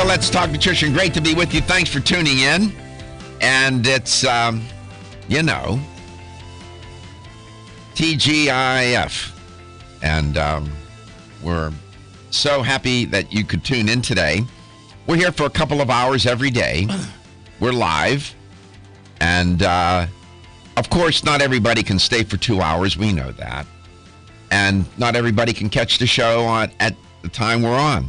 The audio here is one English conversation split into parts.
to Let's Talk Nutrition. Great to be with you. Thanks for tuning in. And it's, TGIF. And we're so happy that you could tune in today. We're here for a couple of hours every day. We're live. And, of course, not everybody can stay for 2 hours. We know that. And not everybody can catch the show at the time we're on.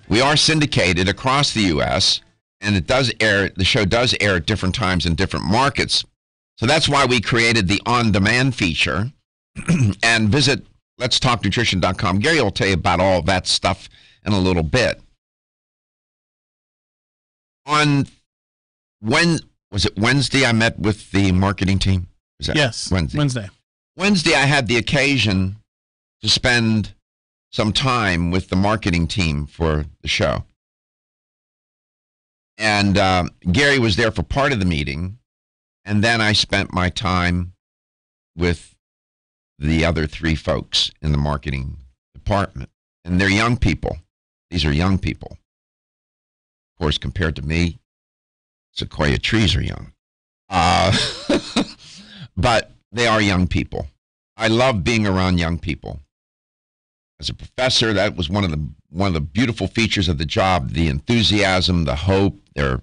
We are syndicated across the U.S., and it does air. The show does air at different times in different markets. So that's why we created the on-demand feature. And visit letstalknutrition.com. Gary will tell you about all that stuff in a little bit. On Wednesday, I met with the marketing team? Yes, Wednesday. Wednesday, I had the occasion to spend some time with the marketing team for the show. And Gary was there for part of the meeting, and then I spent my time with the other three folks in the marketing department. And they're young people. These are young people. Of course, compared to me, sequoia trees are young. But they are young people. I love being around young people. As a professor, that was one of the beautiful features of the job: the enthusiasm, the hope, their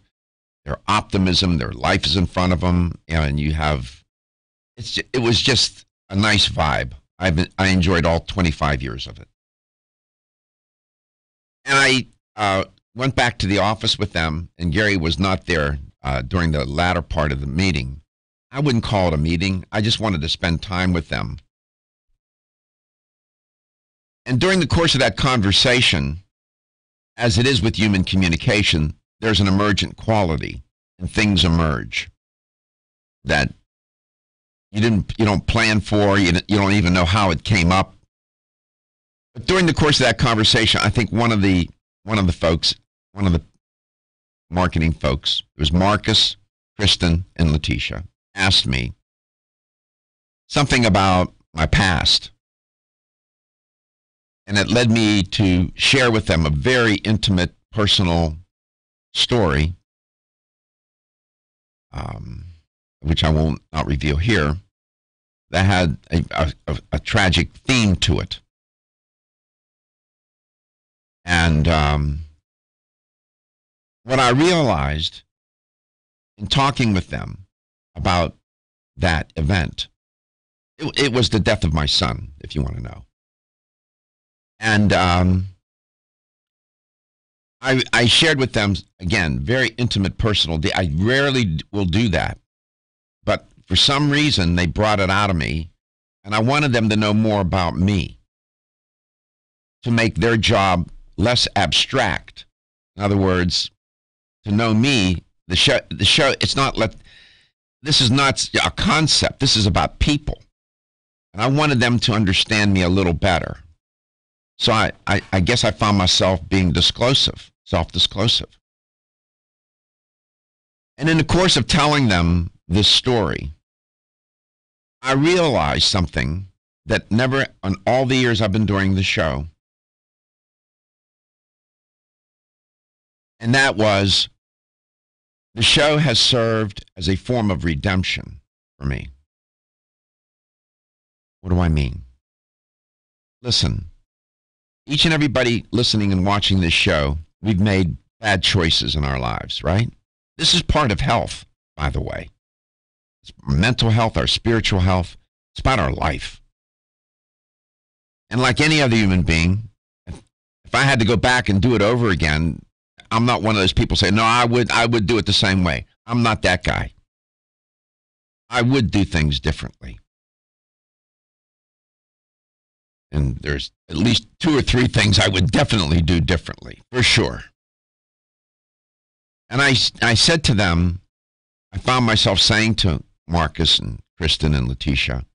optimism. Their life is in front of them, and it was just a nice vibe. I enjoyed all 25 years of it, and I went back to the office with them. And Gary was not there during the latter part of the meeting. I wouldn't call it a meeting. I just wanted to spend time with them. And during the course of that conversation, as it is with human communication, there's an emergent quality, and things emerge that you don't plan for, you don't even know how it came up. But during the course of that conversation, I think one of the marketing folks, it was Marcus, Kristen, and Letitia, asked me something about my past. And it led me to share with them a very intimate, personal story, which I will not reveal here, that had a tragic theme to it. And what I realized in talking with them about that event, it was the death of my son, if you want to know. And I shared with them, again, very intimate, personal. I rarely will do that. But for some reason, they brought it out of me. And I wanted them to know more about me, to make their job less abstract. In other words, to know me, the show, it's not, this is not a concept. This is about people. And I wanted them to understand me a little better. So I guess I found myself being self-disclosive. And in the course of telling them this story, I realized something that never, in all the years I've been doing the show, and that was, the show has served as a form of redemption for me. What do I mean? Listen. Each and everybody listening and watching this show, we've made bad choices in our lives, right? This is part of health, by the way. It's mental health, our spiritual health. It's about our life. And like any other human being, if I had to go back and do it over again, I'm not one of those people say, no, I would do it the same way. I'm not that guy. I would do things differently. And there's at least 2 or 3 things I would definitely do differently, for sure. And I said to them, I found myself saying to Marcus and Kristen and Letitia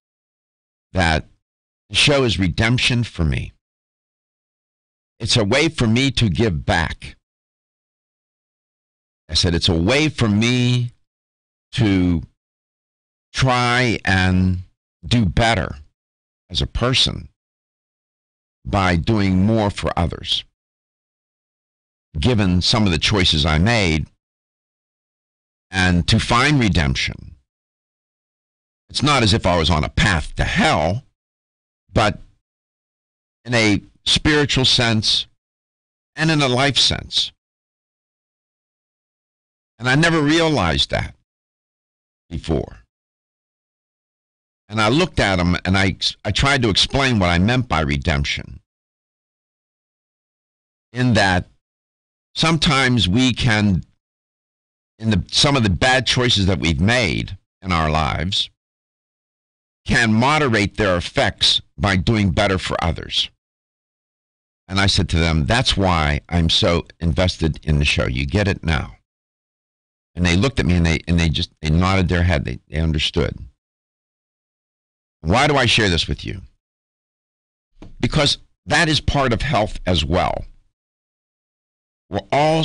that the show is redemption for me. It's a way for me to give back. I said, it's a way for me to try and do better as a person by doing more for others. given some of the choices I made, and to find redemption. It's not as if I was on a path to hell, but in a spiritual sense and in a life sense. And I never realized that before. And I looked at them and I tried to explain what I meant by redemption. In that sometimes we can, in some of the bad choices that we've made in our lives, can moderate their effects by doing better for others. And I said to them, that's why I'm so invested in the show. You get it now. And they looked at me and they nodded their head. They understood. Why do I share this with you? Because that is part of health as well. We're all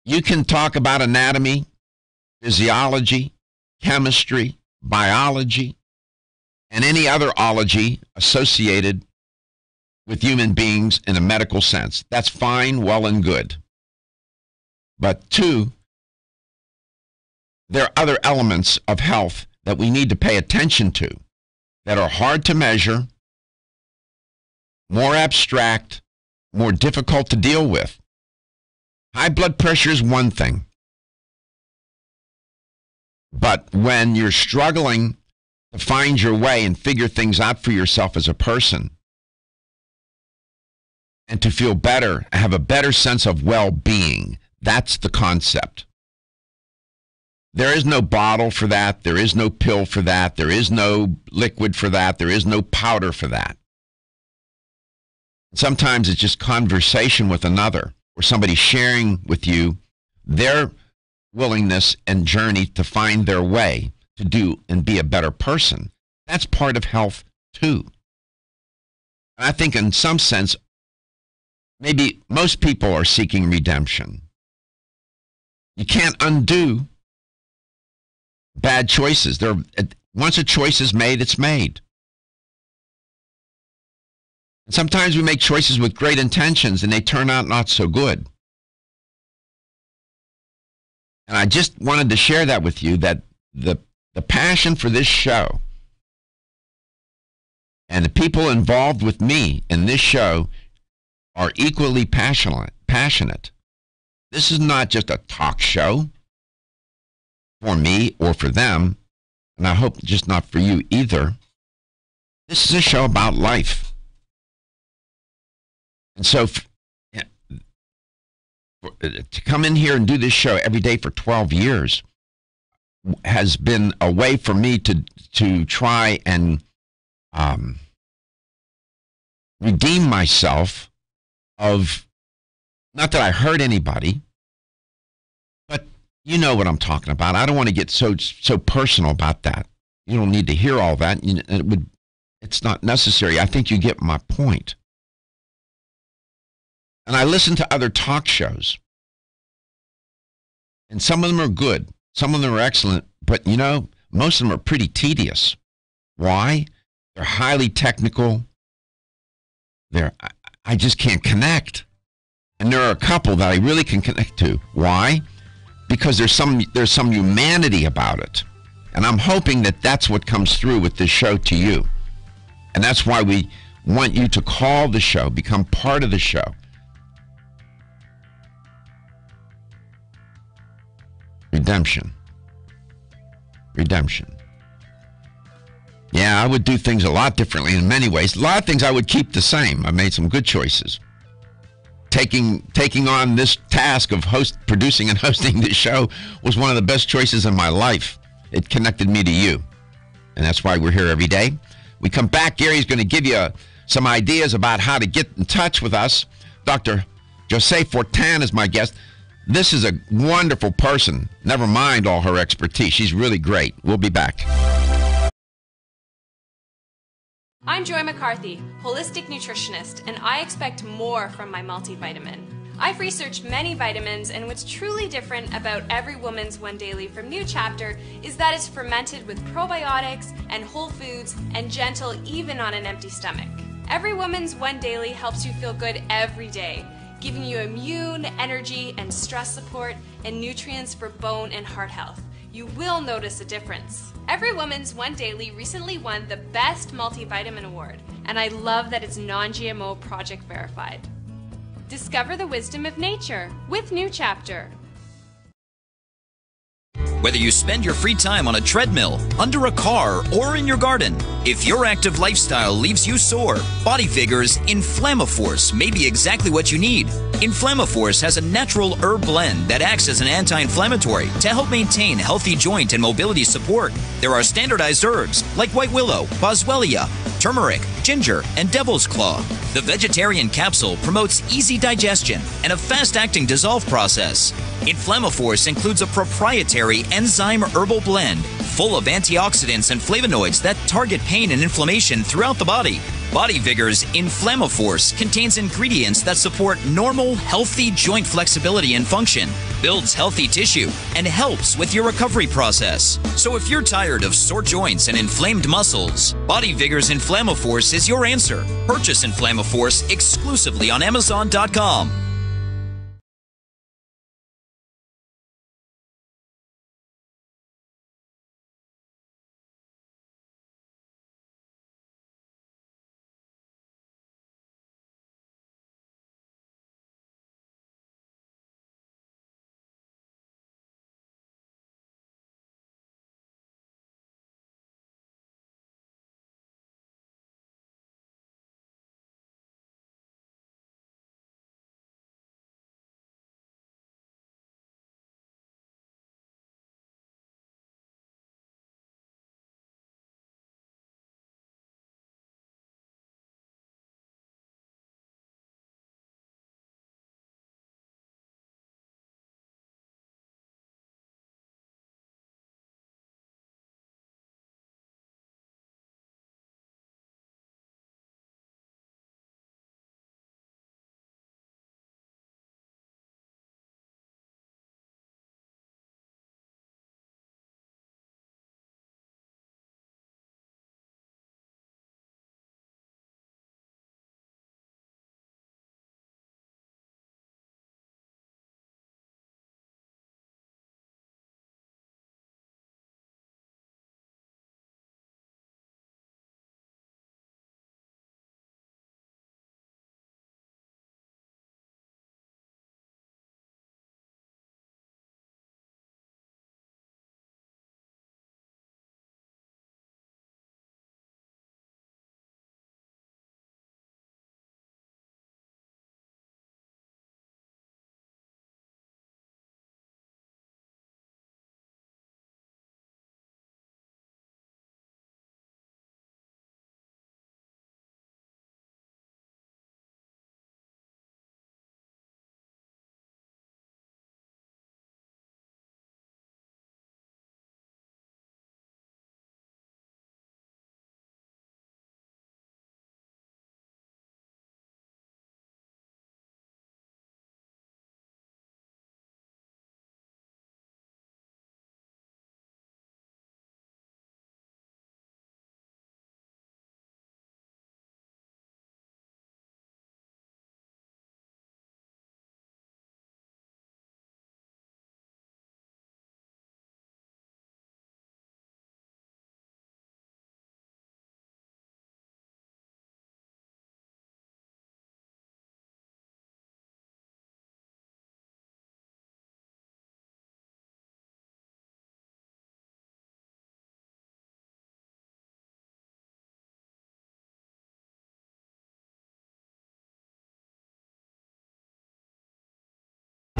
you can talk about anatomy, physiology, chemistry, biology, and any other ology associated with human beings in a medical sense. That's fine, well, and good. But two, there are other elements of health that we need to pay attention to that are hard to measure, more abstract, more difficult to deal with. High blood pressure is one thing. But when you're struggling to find your way and figure things out for yourself as a person, and to feel better, have a better sense of well-being, that's the concept. There is no bottle for that. There is no pill for that. There is no liquid for that. There is no powder for that. Sometimes it's just conversation with another or somebody sharing with you their willingness and journey to find their way to do and be a better person. That's part of health too. And I think in some sense, maybe most people are seeking redemption. You can't undo bad choices. Once a choice is made, it's made. And sometimes we make choices with great intentions and they turn out not so good. And I just wanted to share that with you, that the passion for this show and the people involved with me in this show are equally passionate. This is not just a talk show for me or for them, and I hope just not for you either. This is a show about life. And so to come in here and do this show every day for 12 years has been a way for me to try and redeem myself of, not that I hurt anybody, but you know what I'm talking about. I don't want to get so personal about that. You don't need to hear all that. It's not necessary. I think you get my point. And I listen to other talk shows. And some of them are good. Some of them are excellent. But, most of them are pretty tedious. Why? They're highly technical. I just can't connect. And there are a couple that I really can connect to. Why? Because there's some humanity about it. And I'm hoping that that's what comes through with this show to you. And that's why we want you to call the show, become part of the show. Redemption. Yeah, I would do things a lot differently in many ways. A lot of things I would keep the same. I made some good choices. Taking on this task of producing and hosting this show was one of the best choices in my life. It connected me to you. And that's why we're here every day. We come back, Gary's going to give you some ideas about how to get in touch with us. Dr. Josee Fortin is my guest. This is a wonderful person. Never mind all her expertise. She's really great. We'll be back. I'm Joy McCarthy, holistic nutritionist, and I expect more from my multivitamin. I've researched many vitamins, and what's truly different about Every Woman's One Daily from New Chapter is that it's fermented with probiotics and whole foods and gentle even on an empty stomach. Every Woman's One Daily helps you feel good every day. giving you immune, energy, and stress support, and nutrients for bone and heart health. You will notice a difference. Every Woman's One Daily recently won the Best Multivitamin Award, and I love that it's non-GMO project verified. Discover the wisdom of nature with New Chapter. Whether you spend your free time on a treadmill, under a car, or in your garden, if your active lifestyle leaves you sore, Body Vigor's Inflammaforce may be exactly what you need. Inflammaforce has a natural herb blend that acts as an anti-inflammatory to help maintain healthy joint and mobility support. There are standardized herbs like white willow, boswellia, turmeric, ginger, and devil's claw. The vegetarian capsule promotes easy digestion and a fast-acting dissolve process. Inflammaforce includes a proprietary enzyme herbal blend full of antioxidants and flavonoids that target pain and inflammation throughout the body. Body Vigor's Inflammaforce contains ingredients that support normal, healthy joint flexibility and function, builds healthy tissue, and helps with your recovery process. So if you're tired of sore joints and inflamed muscles, Body Vigor's Inflammaforce is your answer. Purchase Inflammaforce exclusively on Amazon.com.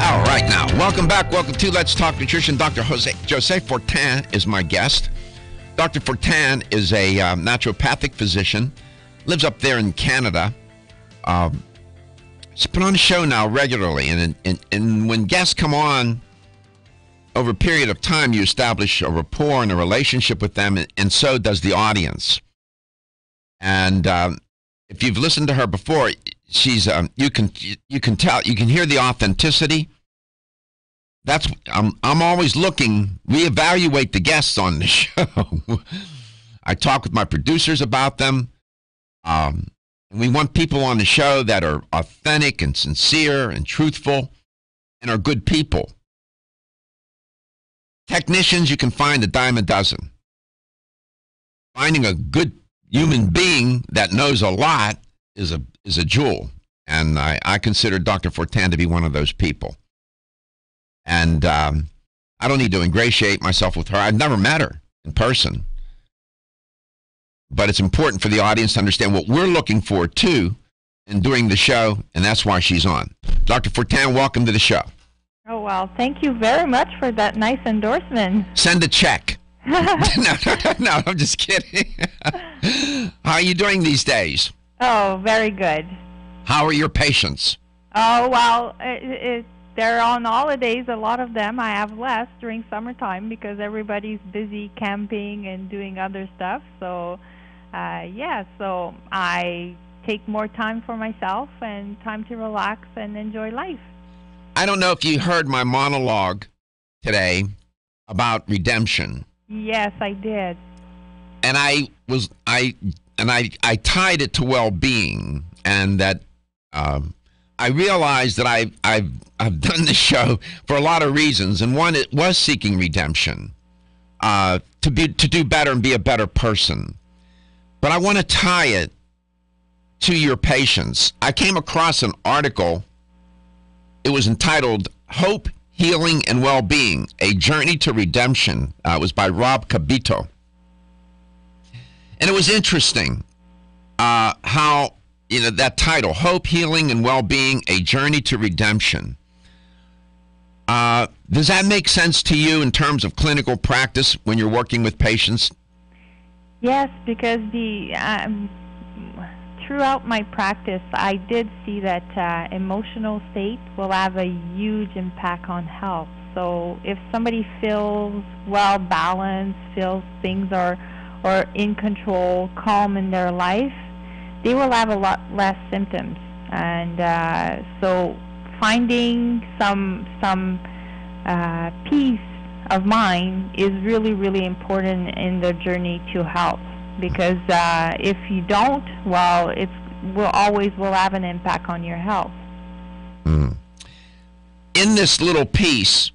All right, now, welcome back. Welcome to Let's Talk Nutrition. Dr. Josee Fortin is my guest. Dr. Fortin is a naturopathic physician, lives up there in Canada. He's been on the show now regularly, and when guests come on, over a period of time, you establish a rapport and a relationship with them, and so does the audience. And if you've listened to her before, she's you can tell, you can hear the authenticity. That's I'm always looking. We evaluate the guests on the show. I talk with my producers about them. And we want people on the show that are authentic and sincere and truthful and are good people. Technicians, you can find a dime a dozen. Finding a good human being that knows a lot is a jewel. And I consider Dr. Fortin to be one of those people. And I don't need to ingratiate myself with her. I've never met her in person. But it's important for the audience to understand what we're looking for, too, in doing the show, and that's why she's on. Dr. Fortin, welcome to the show. Oh, well, thank you very much for that nice endorsement. Send a check. No, I'm just kidding. How are you doing these days? Oh, very good. How are your patients? Oh, well, they're on holidays, a lot of them. I have less during summertime because everybody's busy camping and doing other stuff. So, so I take more time for myself and time to relax and enjoy life. I don't know if you heard my monologue today about redemption. Yes, I did. And I tied it to well-being, and that I realized that I've done this show for a lot of reasons, and one, it was seeking redemption, to do better and be a better person. But I want to tie it to your patients. I came across an article. It was entitled "Hope, Healing, and Well-Being: A Journey to Redemption." It was by Rob Cabito, and it was interesting how that title, "Hope, Healing, and Well-Being: A Journey to Redemption." Does that make sense to you in terms of clinical practice when you're working with patients? Yes, because throughout my practice, I did see that emotional state will have a huge impact on health. So if somebody feels well balanced, feels things are in control, calm in their life, they will have a lot less symptoms. And so finding some peace of mind is really, really important in the journey to health. Because if you don't, well, it will always have an impact on your health. Mm. In this little piece,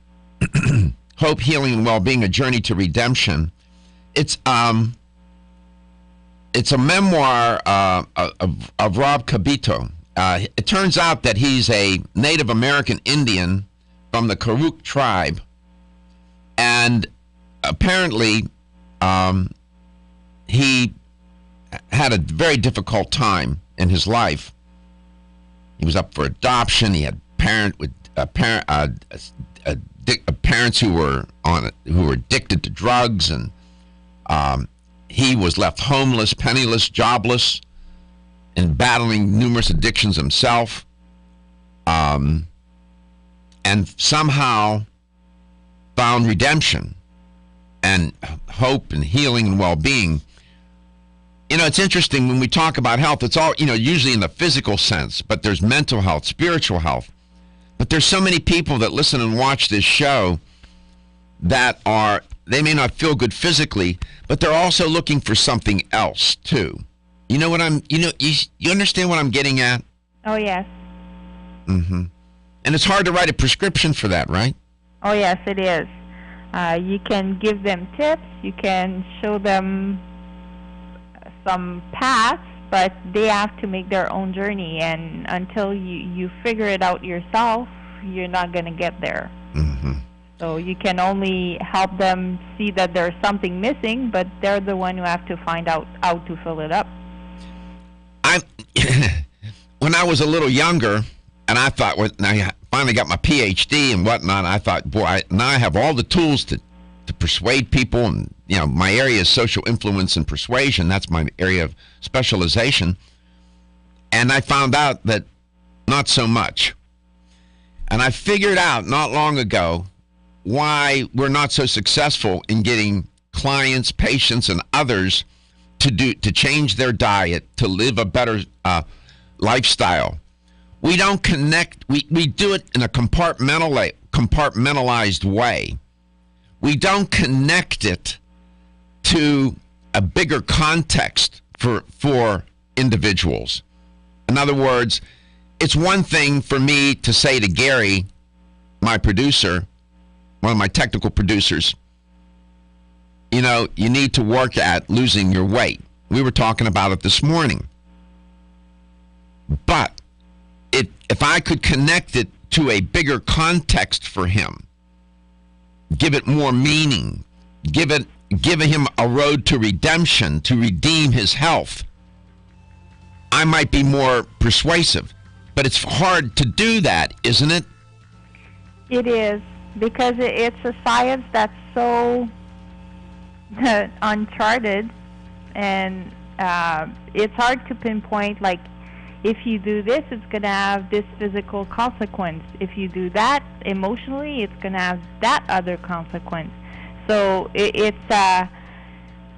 Hope, Healing, and Well-Being: A Journey to Redemption, it's a memoir of Rob Cabito. It turns out that he's a Native American Indian from the Karuk tribe, and apparently he had a very difficult time in his life. He was up for adoption. He had parents who were addicted to drugs, and he was left homeless, penniless, jobless, and battling numerous addictions himself. And somehow found redemption and hope and healing and well-being. It's interesting when we talk about health, it's all, usually in the physical sense, but there's mental health, spiritual health. But there's so many people that listen and watch this show that they may not feel good physically, but they're also looking for something else too. You know what you understand what I'm getting at? Oh, yes. Mm-hmm. And it's hard to write a prescription for that, right? Oh, yes, it is. You can give them tips, you can show them some paths, but they have to make their own journey, and until you figure it out yourself, you're not going to get there. Mm-hmm. So you can only help them see that there's something missing, but they're the one who have to find out how to fill it up. When I was a little younger, and I thought, now I finally got my PhD and whatnot, I thought, now I have all the tools to persuade people, and my area is social influence and persuasion. That's my area of specialization. And I found out that not so much. And I figured out not long ago why we're not so successful in getting clients, patients, and others to change their diet, to live a better lifestyle. We don't connect. We do it in a compartmentalized way. We don't connect it to a bigger context for individuals. In other words, it's one thing for me to say to Gary, my producer, one of my technical producers, you know, you need to work at losing your weight. We were talking about it this morning. But if I could connect it to a bigger context for him, give it more meaning, give him a road to redemption, to redeem his health, I might be more persuasive. But it's hard to do that, isn't it? It is, because it's a science that's so uncharted, and it's hard to pinpoint, like, if you do this, it's going to have this physical consequence. If you do that emotionally, it's going to have that other consequence. So there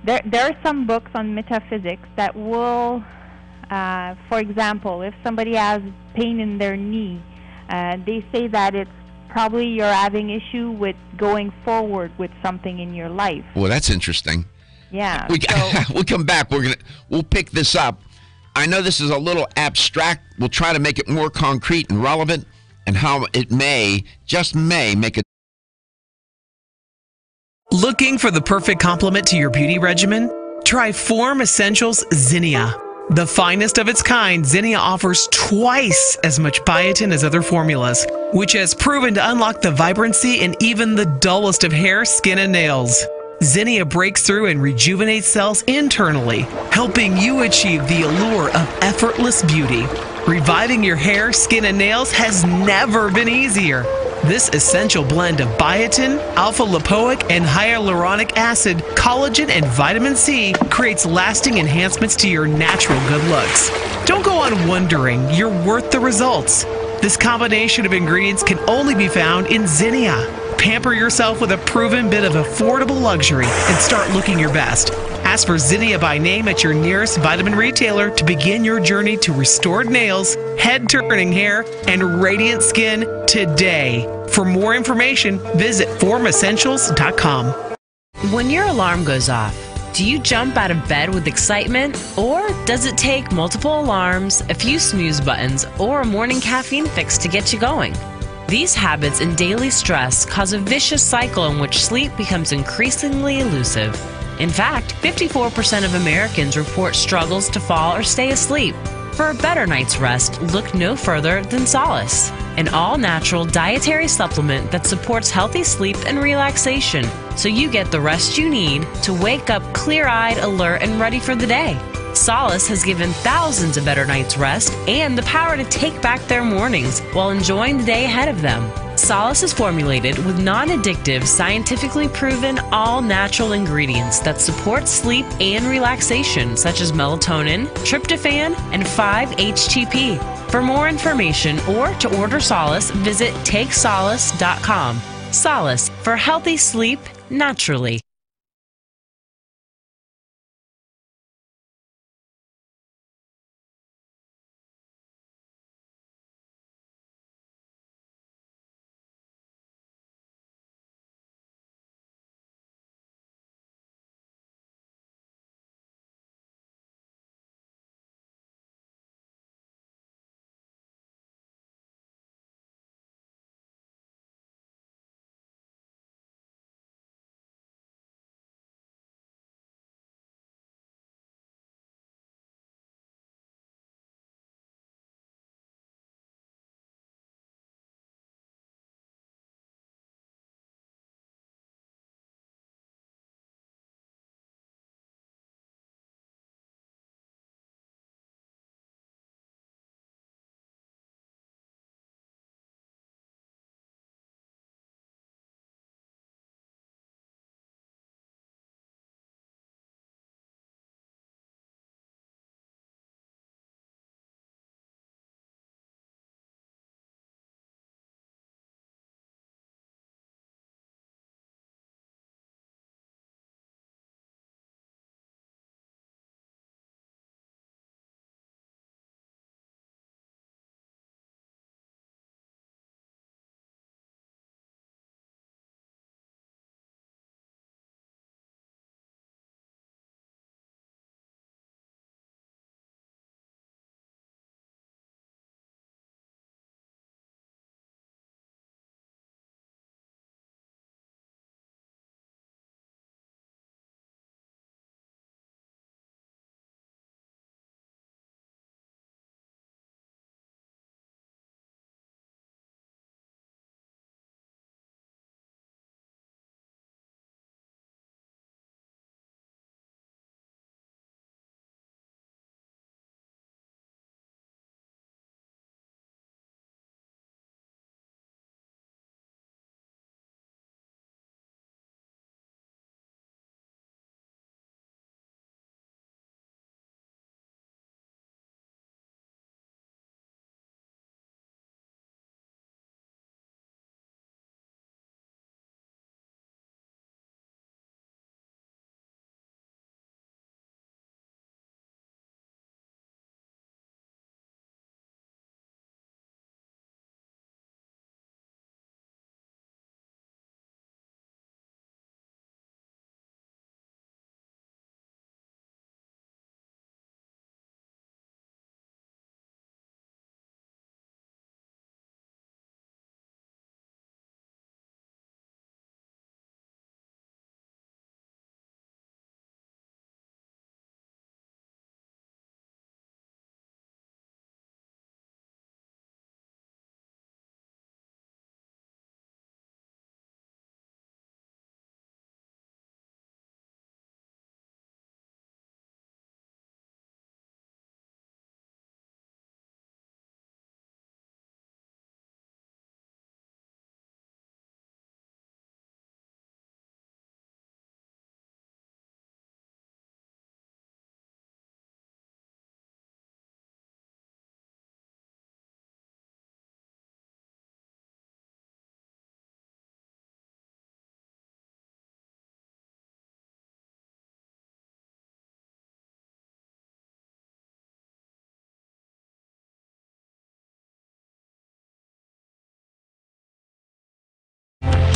are some books on metaphysics that will, for example, if somebody has pain in their knee, they say that it's probably you're having issue with going forward with something in your life. Well, that's interesting. Yeah. We'll come back. We'll pick this up. I know this is a little abstract. We'll try to make it more concrete and relevant, and how it may make a. Looking for the perfect complement to your beauty regimen? Try Form Essentials Zinnia. The finest of its kind, Zinnia offers twice as much biotin as other formulas, which has proven to unlock the vibrancy in even the dullest of hair, skin, and nails. Zinnia breaks through and rejuvenates cells internally, helping you achieve the allure of effortless beauty. Reviving your hair, skin, and nails has never been easier. This essential blend of biotin, alpha-lipoic, and hyaluronic acid, collagen, and vitamin C creates lasting enhancements to your natural good looks. Don't go on wondering. You're worth the results. This combination of ingredients can only be found in Zinnia. Pamper yourself with a proven bit of affordable luxury and start looking your best. Ask for Zinnia by name at your nearest vitamin retailer to begin your journey to restored nails, head-turning hair, and radiant skin today. For more information, visit formessentials.com. When your alarm goes off, do you jump out of bed with excitement? Or does it take multiple alarms, a few snooze buttons, or a morning caffeine fix to get you going? These habits and daily stress cause a vicious cycle in which sleep becomes increasingly elusive. In fact, 54% of Americans report struggles to fall or stay asleep. For a better night's rest, look no further than Solace, an all-natural dietary supplement that supports healthy sleep and relaxation, so you get the rest you need to wake up clear-eyed, alert, and ready for the day. Solace has given thousands a better night's rest and the power to take back their mornings while enjoying the day ahead of them. Solace is formulated with non-addictive, scientifically proven, all-natural ingredients that support sleep and relaxation, such as melatonin, tryptophan, and 5-HTP. For more information or to order Solace, visit takesolace.com. Solace, for healthy sleep naturally.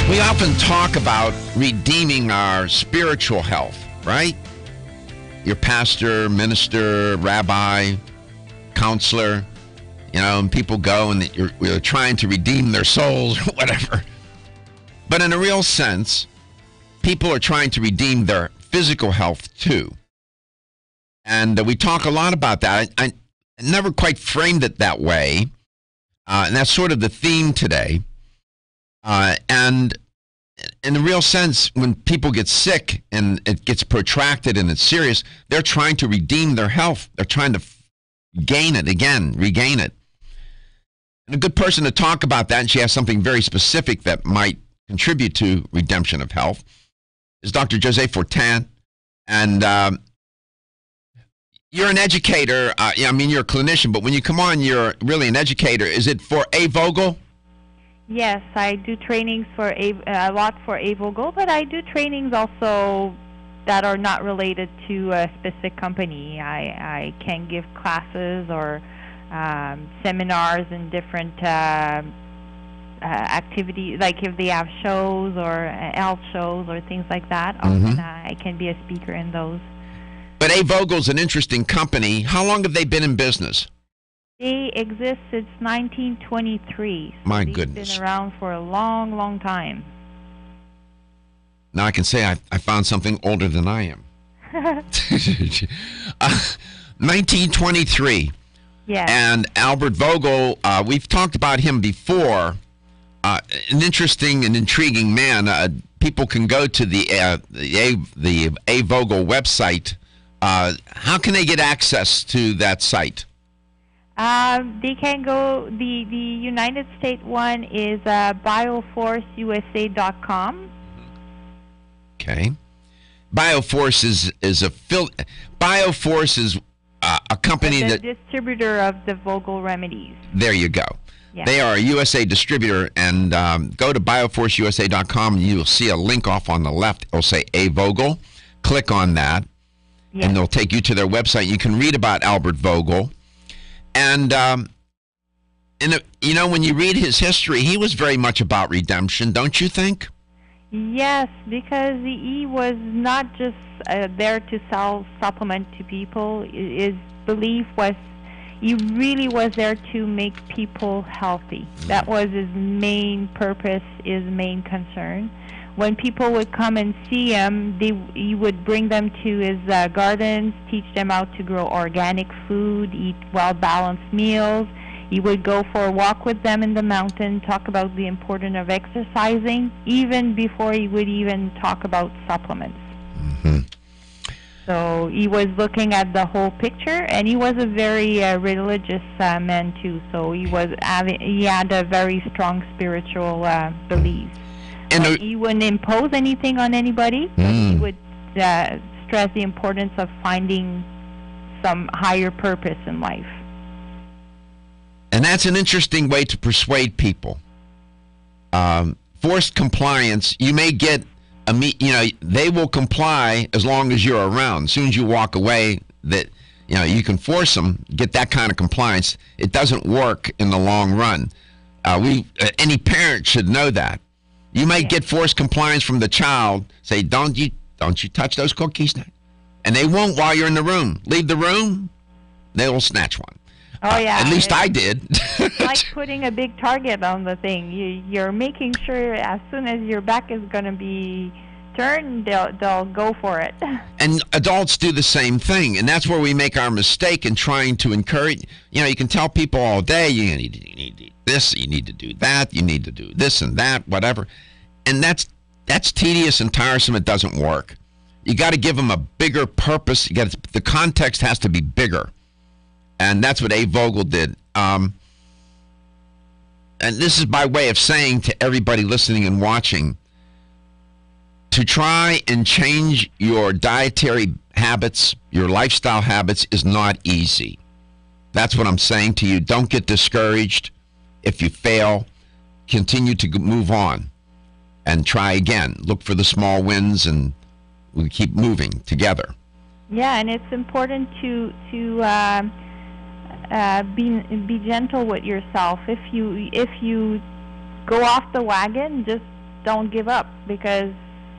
We often talk about redeeming our spiritual health, right? Your pastor, minister, rabbi, counselor, and people go and you're trying to redeem their souls or whatever. But in a real sense, people are trying to redeem their physical health too. And we talk a lot about that. I never quite framed it that way. And that's sort of the theme today. And in the real sense, when people get sick and it gets protracted and it's serious, they're trying to redeem their health. They're trying to gain it again, regain it. And a good person to talk about that, and she has something very specific that might contribute to redemption of health, is Dr. Josee Fortin. And you're an educator. You're a clinician, but when you come on, you're really an educator. Is it for A. Vogel? Yes, I do trainings for a lot for A-Vogel, but I do trainings also that are not related to a specific company. I can give classes or seminars and different activities, like if they have shows or health shows or things like that. Often I can be a speaker in those. But A-Vogel's an interesting company. How long have they been in business? They exist since 1923. So My they've goodness. Been around for a long, long time. Now I can say I found something older than I am. 1923. Yeah. And Albert Vogel, we've talked about him before. An interesting and intriguing man. People can go to the A. Vogel website. How can they get access to that site? They can go, the United States one is bioforceusa.com. Okay. Bioforce is Bioforce is a company the that distributor of the Vogel remedies. There you go. Yeah. They are a USA distributor, and go to bioforceusa.com and you'll see a link off on the left. It'll say A. Vogel. Click on that, and they'll take you to their website. You can read about Albert Vogel. And, when you read his history, he was very much about redemption, don't you think? Yes, because he was not just there to sell supplement to people. His belief was he really was there to make people healthy. That was his main purpose, his main concern. When people would come and see him, he would bring them to his gardens, teach them how to grow organic food, eat well-balanced meals. He would go for a walk with them in the mountain, talk about the importance of exercising, even before he would even talk about supplements. Mm-hmm. So he was looking at the whole picture, and he was a very religious man too. So he had a very strong spiritual belief. And he wouldn't impose anything on anybody, but he would stress the importance of finding some higher purpose in life. And that's an interesting way to persuade people. Forced compliance, you may get, they will comply as long as you're around. As soon as you walk away, you can force them, get that kind of compliance. It doesn't work in the long run. Any parent should know that. You might get forced compliance from the child. Say, don't you touch those cookies, and they won't while you're in the room. Leave the room, they will snatch one. Oh yeah. At least I did. It's like putting a big target on the thing. You're making sure as soon as your back is going to be turned, they'll go for it. And adults do the same thing, and that's where we make our mistake in trying to encourage. You can tell people all day, you need to do this, you need to do that, you need to do this and that, whatever. And that's tedious and tiresome. It doesn't work. You got to give them a bigger purpose. The context has to be bigger. And that's what A. Vogel did. And this is by way of saying to everybody listening and watching, to try and change your dietary habits, your lifestyle habits, is not easy. That's what I'm saying to you. Don't get discouraged. If you fail, continue to move on and try again. Look for the small wins, and we'll keep moving together. Yeah, and it's important to be gentle with yourself. If you go off the wagon, just don't give up, because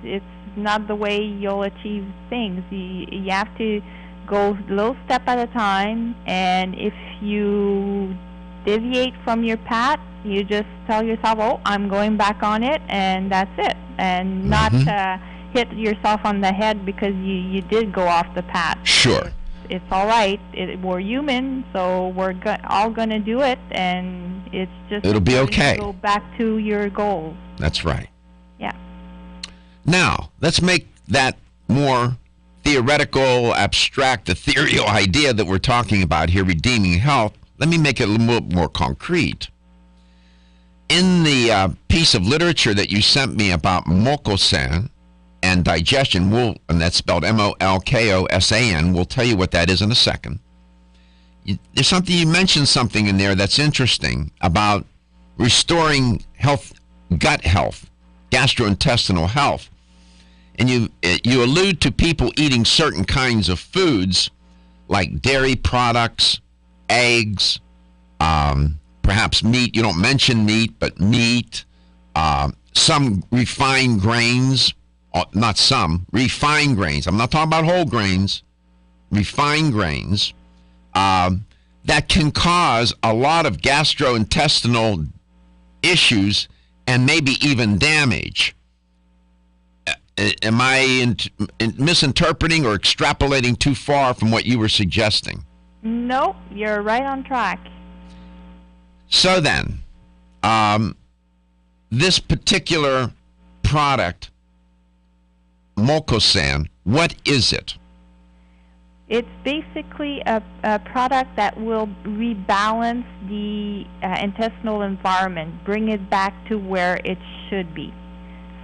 it's not the way you'll achieve things. You have to go a little step at a time, and if you deviate from your path, you just tell yourself, oh, I'm going back on it, and that's it. And not hit yourself on the head because you did go off the path. Sure. It's all right. We're human, so we're all going to do it, and it's just... It'll be okay. Go back to your goals. That's right. Yeah. Now, let's make that more theoretical, abstract, ethereal idea that we're talking about here, redeeming health. Let me make it a little more concrete. In the piece of literature that you sent me about molkosan and digestion, and that's spelled Molkosan, we'll tell you what that is in a second. There's something, you mentioned something in there that's interesting about restoring health, gut health, gastrointestinal health. And you allude to people eating certain kinds of foods like dairy products, eggs, perhaps meat. You don't mention meat, but meat, some refined grains, not some, refined grains. I'm not talking about whole grains, refined grains, that can cause a lot of gastrointestinal issues and maybe even damage. Am I misinterpreting or extrapolating too far from what you were suggesting? No, you're right on track. So then, this particular product, molkosan, what is it? It's basically a product that will rebalance the intestinal environment, bring it back to where it should be,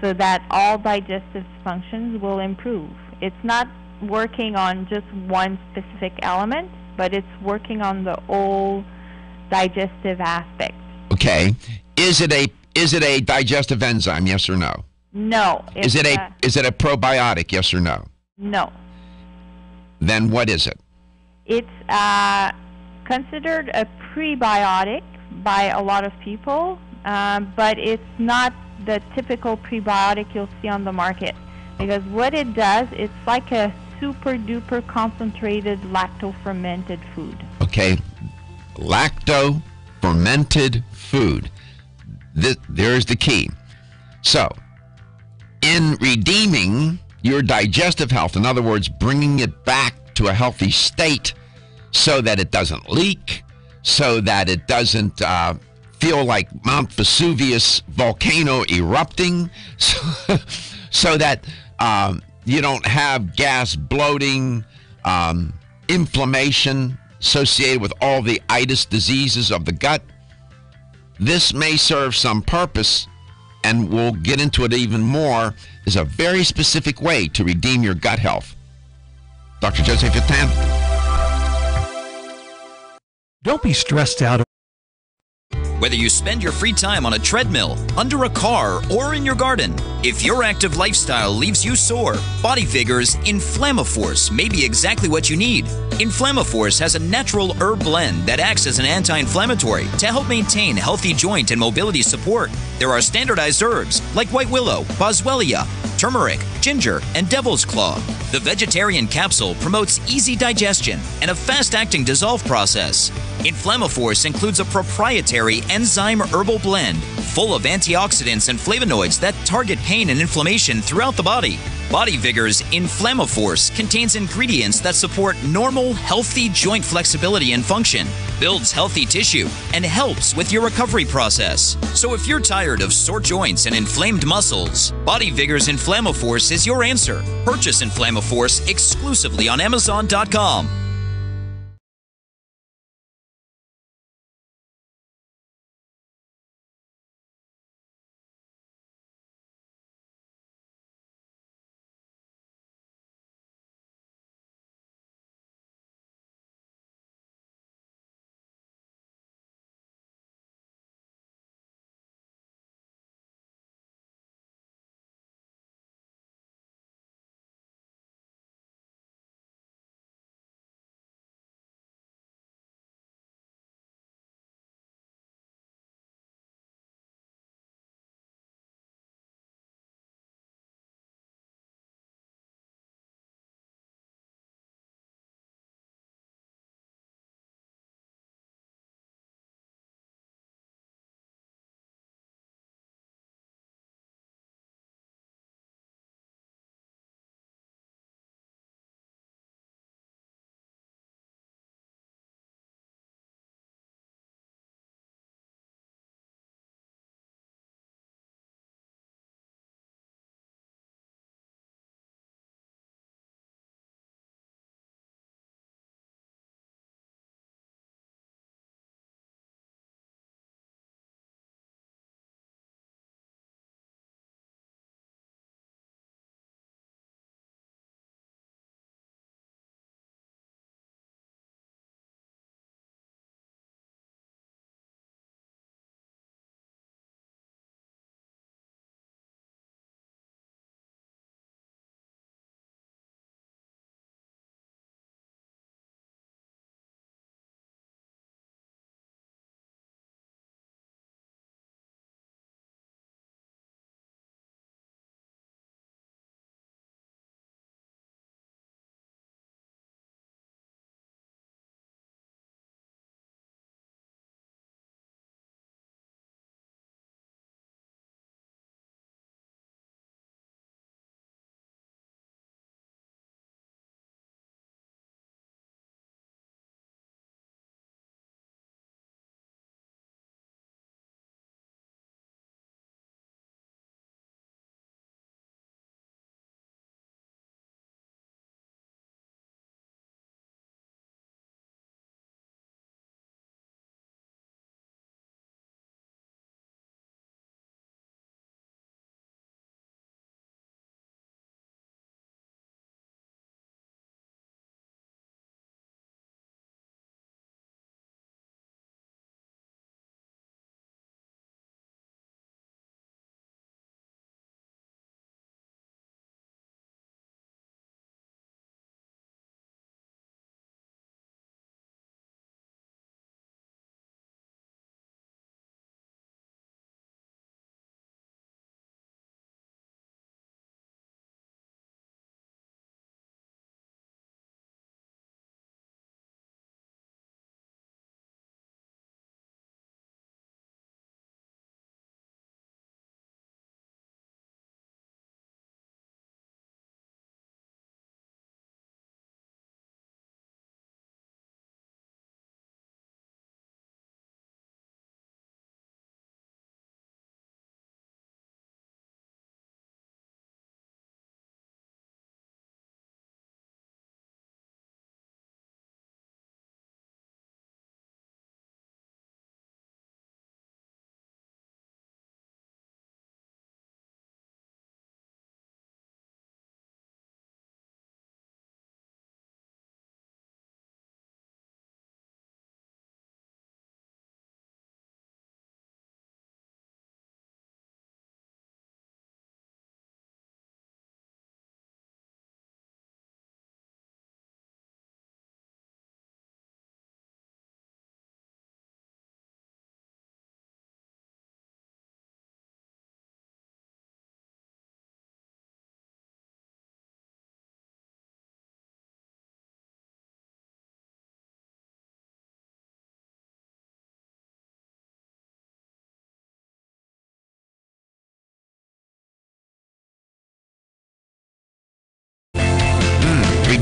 so that all digestive functions will improve. It's not working on just one specific element, but it's working on the whole digestive aspect. Okay. Is it a digestive enzyme, yes or no? No. Is it a probiotic, yes or no? No. Then what is it? It's considered a prebiotic by a lot of people, but it's not the typical prebiotic you'll see on the market, because what it does, it's like a super duper concentrated lacto-fermented food. Okay, lacto-fermented food. There's the key. So, in redeeming your digestive health, in other words, bringing it back to a healthy state so that it doesn't leak, so that it doesn't feel like Mount Vesuvius volcano erupting, so that you don't have gas, bloating, inflammation associated with all the itis diseases of the gut. This may serve some purpose, and we'll get into it even more. There's a very specific way to redeem your gut health. Dr. Josee Fortin. Don't be stressed out. Whether you spend your free time on a treadmill, under a car, or in your garden, if your active lifestyle leaves you sore, Body Vigor's Inflammaforce may be exactly what you need. Inflammaforce has a natural herb blend that acts as an anti-inflammatory to help maintain healthy joint and mobility support. There are standardized herbs like white willow, boswellia, turmeric, ginger, and devil's claw. The vegetarian capsule promotes easy digestion and a fast-acting dissolve process. Inflammaforce includes a proprietary enzyme herbal blend full of antioxidants and flavonoids that target pain and inflammation throughout the body. Body Vigor's Inflammaforce contains ingredients that support normal, healthy joint flexibility and function, builds healthy tissue, and helps with your recovery process. So if you're tired of sore joints and inflamed muscles, Body Vigor's Inflammaforce is your answer. Purchase Inflammaforce exclusively on Amazon.com.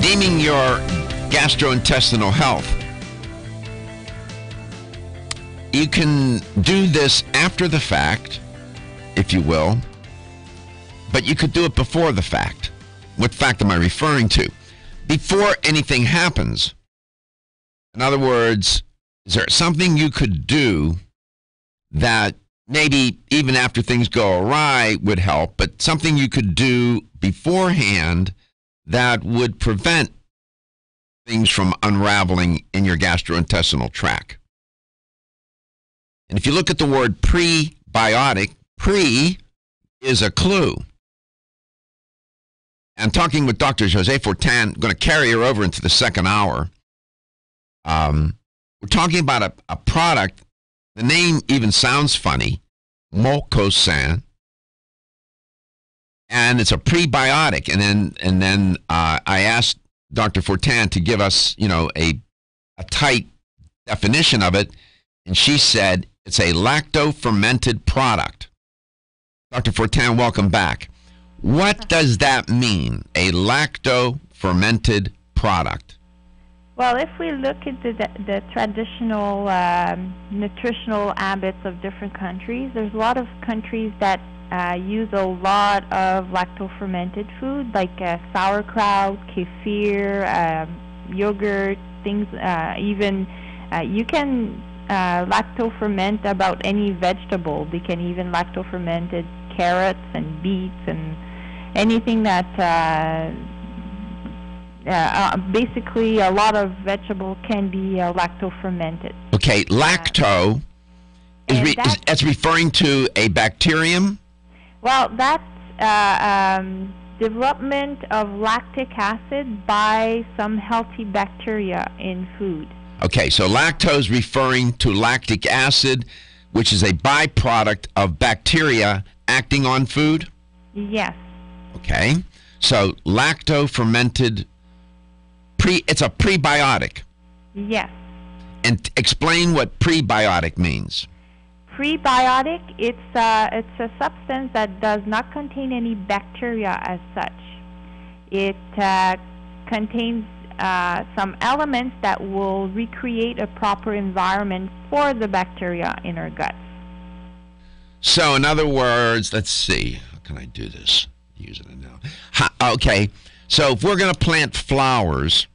redeeming your gastrointestinal health. You can do this after the fact, if you will, but you could do it before the fact. What fact am I referring to? Before anything happens. In other words, is there something you could do that maybe even after things go awry would help, but something you could do beforehand that would prevent things from unraveling in your gastrointestinal tract? And if you look at the word prebiotic, pre is a clue. And talking with Dr. Josee Fortin, going to carry her over into the second hour. We're talking about a product. The name even sounds funny, Mucosan, and it's a prebiotic. And then I asked Dr. Fortin to give us, a tight definition of it, and she said it's a lacto-fermented product. Dr. Fortin, welcome back. What does that mean, a lacto-fermented product? Well, if we look at the traditional nutritional habits of different countries, there's a lot of countries that use a lot of lacto-fermented food, like sauerkraut, kefir, yogurt, things. Even you can lacto-ferment about any vegetable. They can even lacto-fermented carrots and beets and anything that basically a lot of vegetable can be lacto-fermented. Okay, lacto that's referring to a bacterium? Well, that's development of lactic acid by some healthy bacteria in food. Okay, so lactose referring to lactic acid, which is a byproduct of bacteria acting on food? Yes. Okay, so lacto-fermented, it's a prebiotic. Yes. And explain what prebiotic means. Prebiotic, it's a substance that does not contain any bacteria as such. It contains some elements that will recreate a proper environment for the bacteria in our guts. So, in other words, let's see. How can I do this? Using it now. Okay, so if we're going to plant flowers,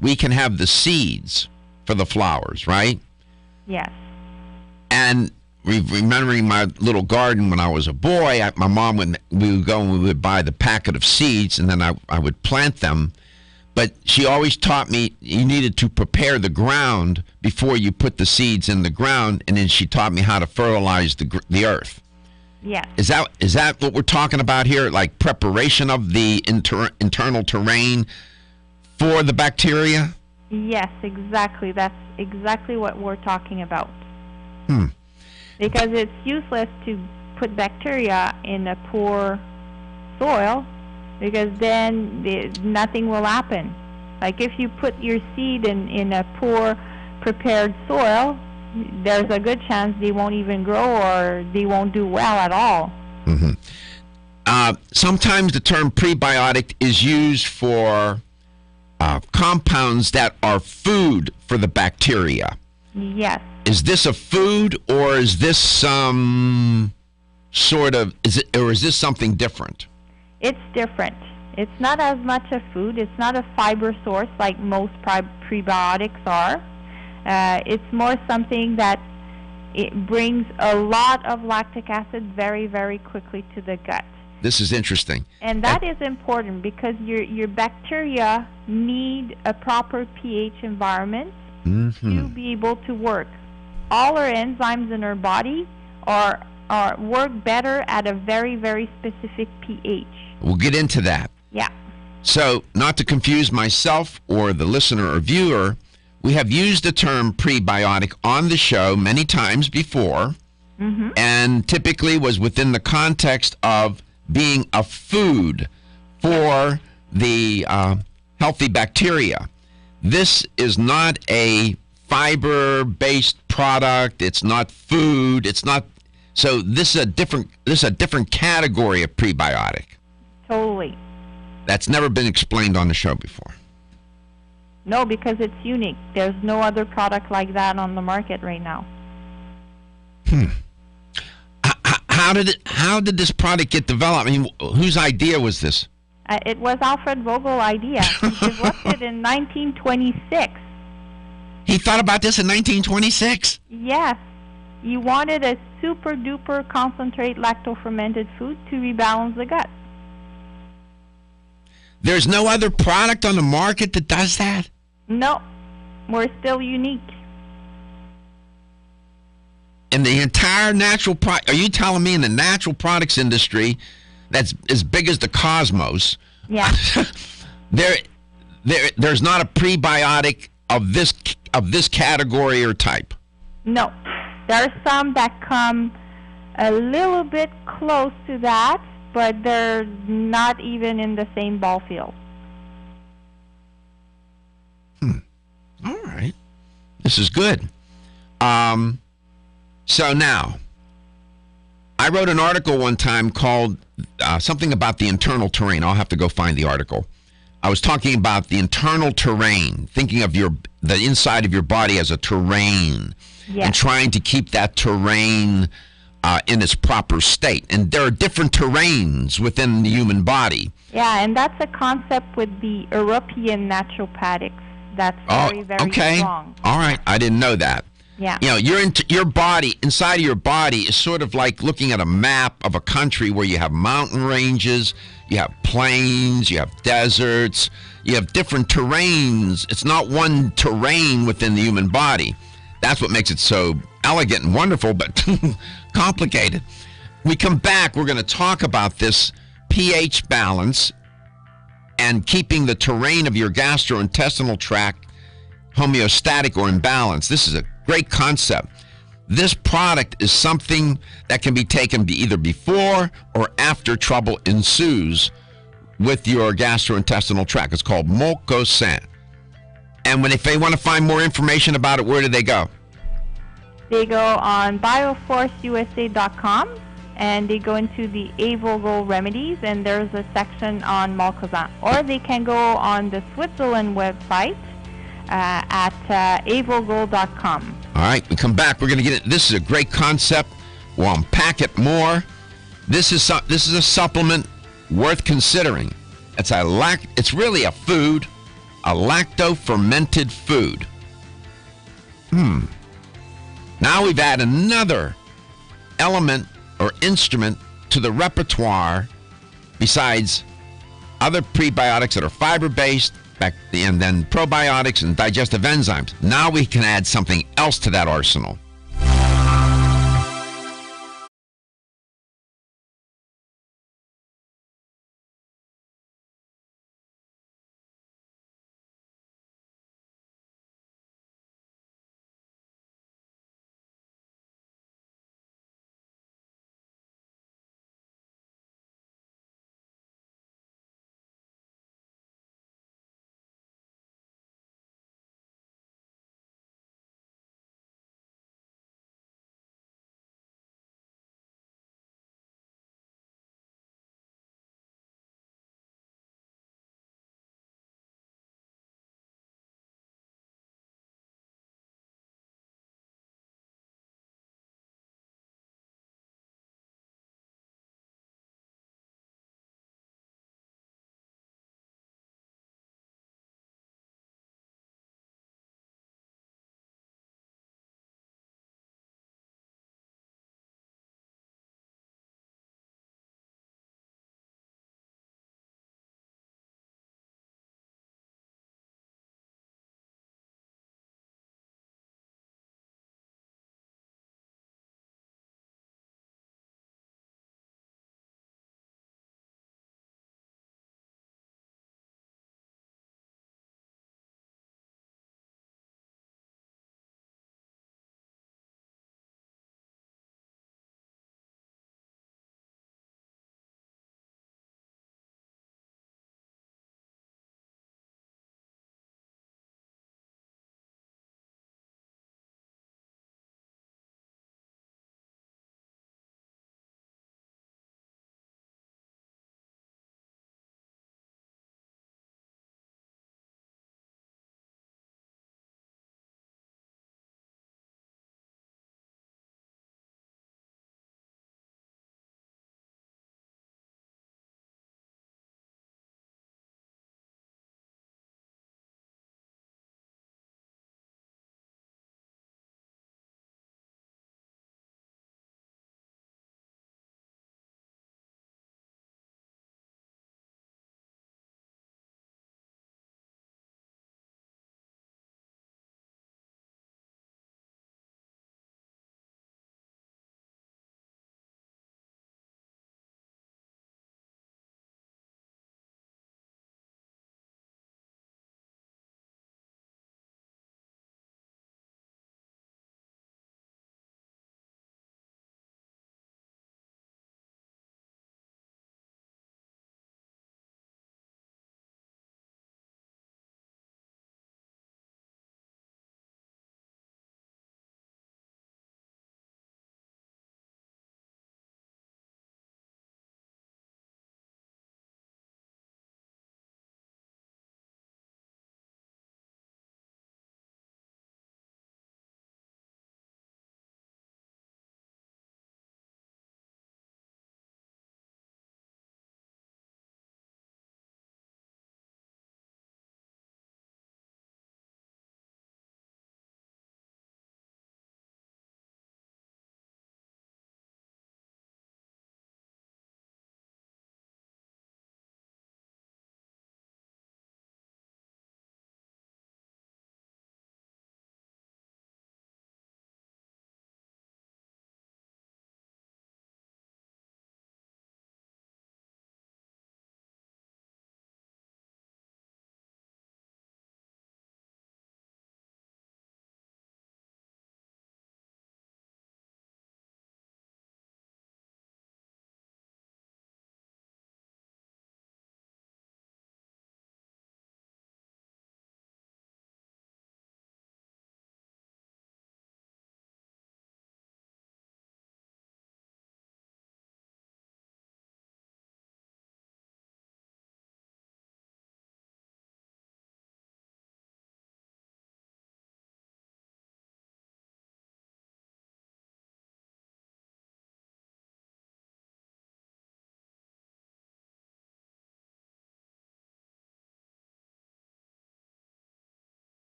we can have the seeds for the flowers, right? Yes. And remembering my little garden when I was a boy, my mom we would go and we would buy the packet of seeds, and then I would plant them. But she always taught me you needed to prepare the ground before you put the seeds in the ground, and then she taught me how to fertilize the earth. Yes. Is that what we're talking about here? Like preparation of the internal terrain for the bacteria? Yes, exactly. That's exactly what we're talking about. Because it's useless to put bacteria in a poor soil, because then nothing will happen. Like if you put your seed in a poor prepared soil, there's a good chance they won't even grow or they won't do well at all. Mm-hmm. Sometimes the term prebiotic is used for compounds that are food for the bacteria. Yes. Is this a food, or is this some sort of, is this something different? It's different. It's not as much a food. It's not a fiber source like most prebiotics are. It's more something that it brings a lot of lactic acid very, very quickly to the gut. This is interesting. And that is important because your bacteria need a proper pH environment to be able to work. All our enzymes in our body are work better at a very, very specific pH. We'll get into that. Yeah. So, not to confuse myself or the listener or viewer, we have used the term prebiotic on the show many times before, and typically was within the context of being a food for the healthy bacteria. This is not a fiber-based product. It's not food. It's not. So this is a different category of prebiotic. Totally. That's never been explained on the show before. No, because it's unique. There's no other product like that on the market right now. How did this product get developed? I mean, whose idea was this? It was Alfred Vogel's idea. He developed it in 1926. He thought about this in 1926? Yes. He wanted a super-duper concentrate lacto-fermented food to rebalance the gut. There's no other product on the market that does that? No. We're still unique. In the entire natural product, are you telling me in the natural products industry that's as big as the cosmos, yeah, there's not a prebiotic of this category or type? No. There are some that come a little bit close to that, but they're not even in the same ball field. All right. This is good. So now, I wrote an article one time called something about the internal terrain. I'll have to go find the article. I was talking about the internal terrain, thinking of the inside of your body as a terrain, and trying to keep that terrain in its proper state. And there are different terrains within the human body. Yeah, and that's a concept with the European naturopathics that's very, very strong. All right. I didn't know that. Yeah. You know, your body, inside of your body is sort of like looking at a map of a country where you have mountain ranges, you have plains, you have deserts, you have different terrains. It's not one terrain within the human body. That's what makes it so elegant and wonderful, but complicated. We come back, we're going to talk about this pH balance and keeping the terrain of your gastrointestinal tract homeostatic or in balance. This is a great concept. This product is something that can be taken either before or after trouble ensues with your gastrointestinal tract. It's called Mucosan. And if they want to find more information about it, where do they go? They go on bioforceusa.com and they go into the Avogel remedies, and there's a section on Mucosan. Or they can go on the Switzerland website at avogel.com. All right, we come back. We're going to get it. This is a great concept. We'll unpack it more. This is a supplement worth considering. It's really a food, a lacto-fermented food. Now we've added another element or instrument to the repertoire besides other prebiotics that are fiber-based, and then probiotics and digestive enzymes. Now we can add something else to that arsenal.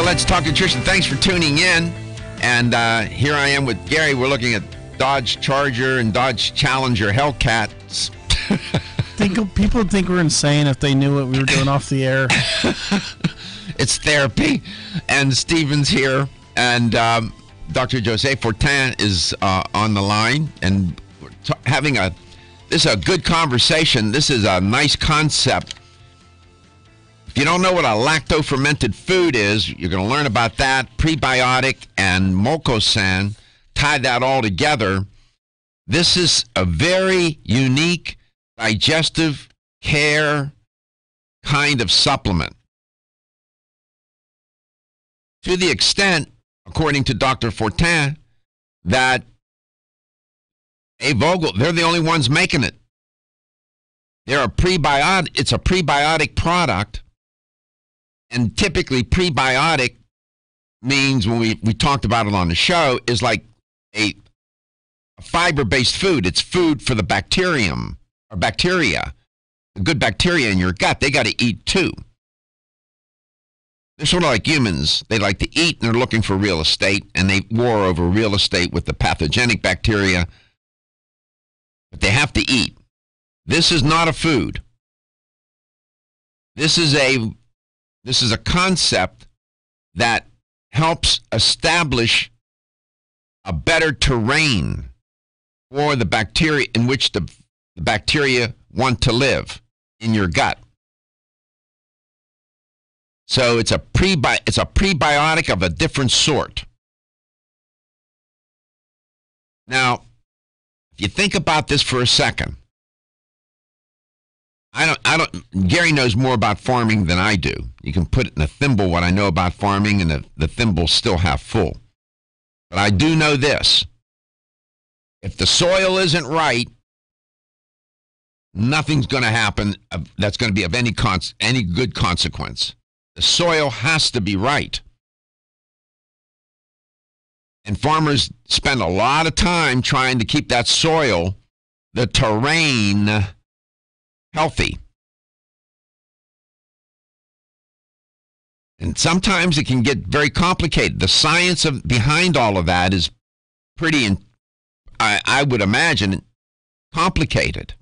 to Let's Talk Nutrition. Thanks for tuning in. And here I am with Gary. We're looking at Dodge Charger and Dodge Challenger Hellcats. People think we're insane if they knew what we were doing off the air. It's therapy. And Steven's here. And Dr. Josee Fortin is on the line. And we're this is a good conversation. This is a nice concept. If you don't know what a lacto-fermented food is, you're going to learn about that. Prebiotic and mucosan, tie that all together. This is a very unique digestive care kind of supplement. To the extent, according to Dr. Fortin, that Vogel, they're the only ones making it. It's a prebiotic product. And typically, prebiotic means, when we talked about it on the show, is like a fiber-based food. It's food for the bacterium, or bacteria. The good bacteria in your gut, they got to eat too. They're sort of like humans. They like to eat, and they're looking for real estate, and they war over real estate with the pathogenic bacteria. But they have to eat. This is not a food. This is a concept that helps establish a better terrain for the bacteria in which the bacteria want to live in your gut. So it's a prebiotic of a different sort. Now, if you think about this for a second, Gary knows more about farming than I do. You can put it in a thimble what I know about farming, and the thimble's still half full. But I do know this. If the soil isn't right, nothing's going to happen that's going to be of any good consequence. The soil has to be right. And farmers spend a lot of time trying to keep that soil, the terrain, healthy. And sometimes it can get very complicated. The science behind all of that is pretty, I would imagine, complicated.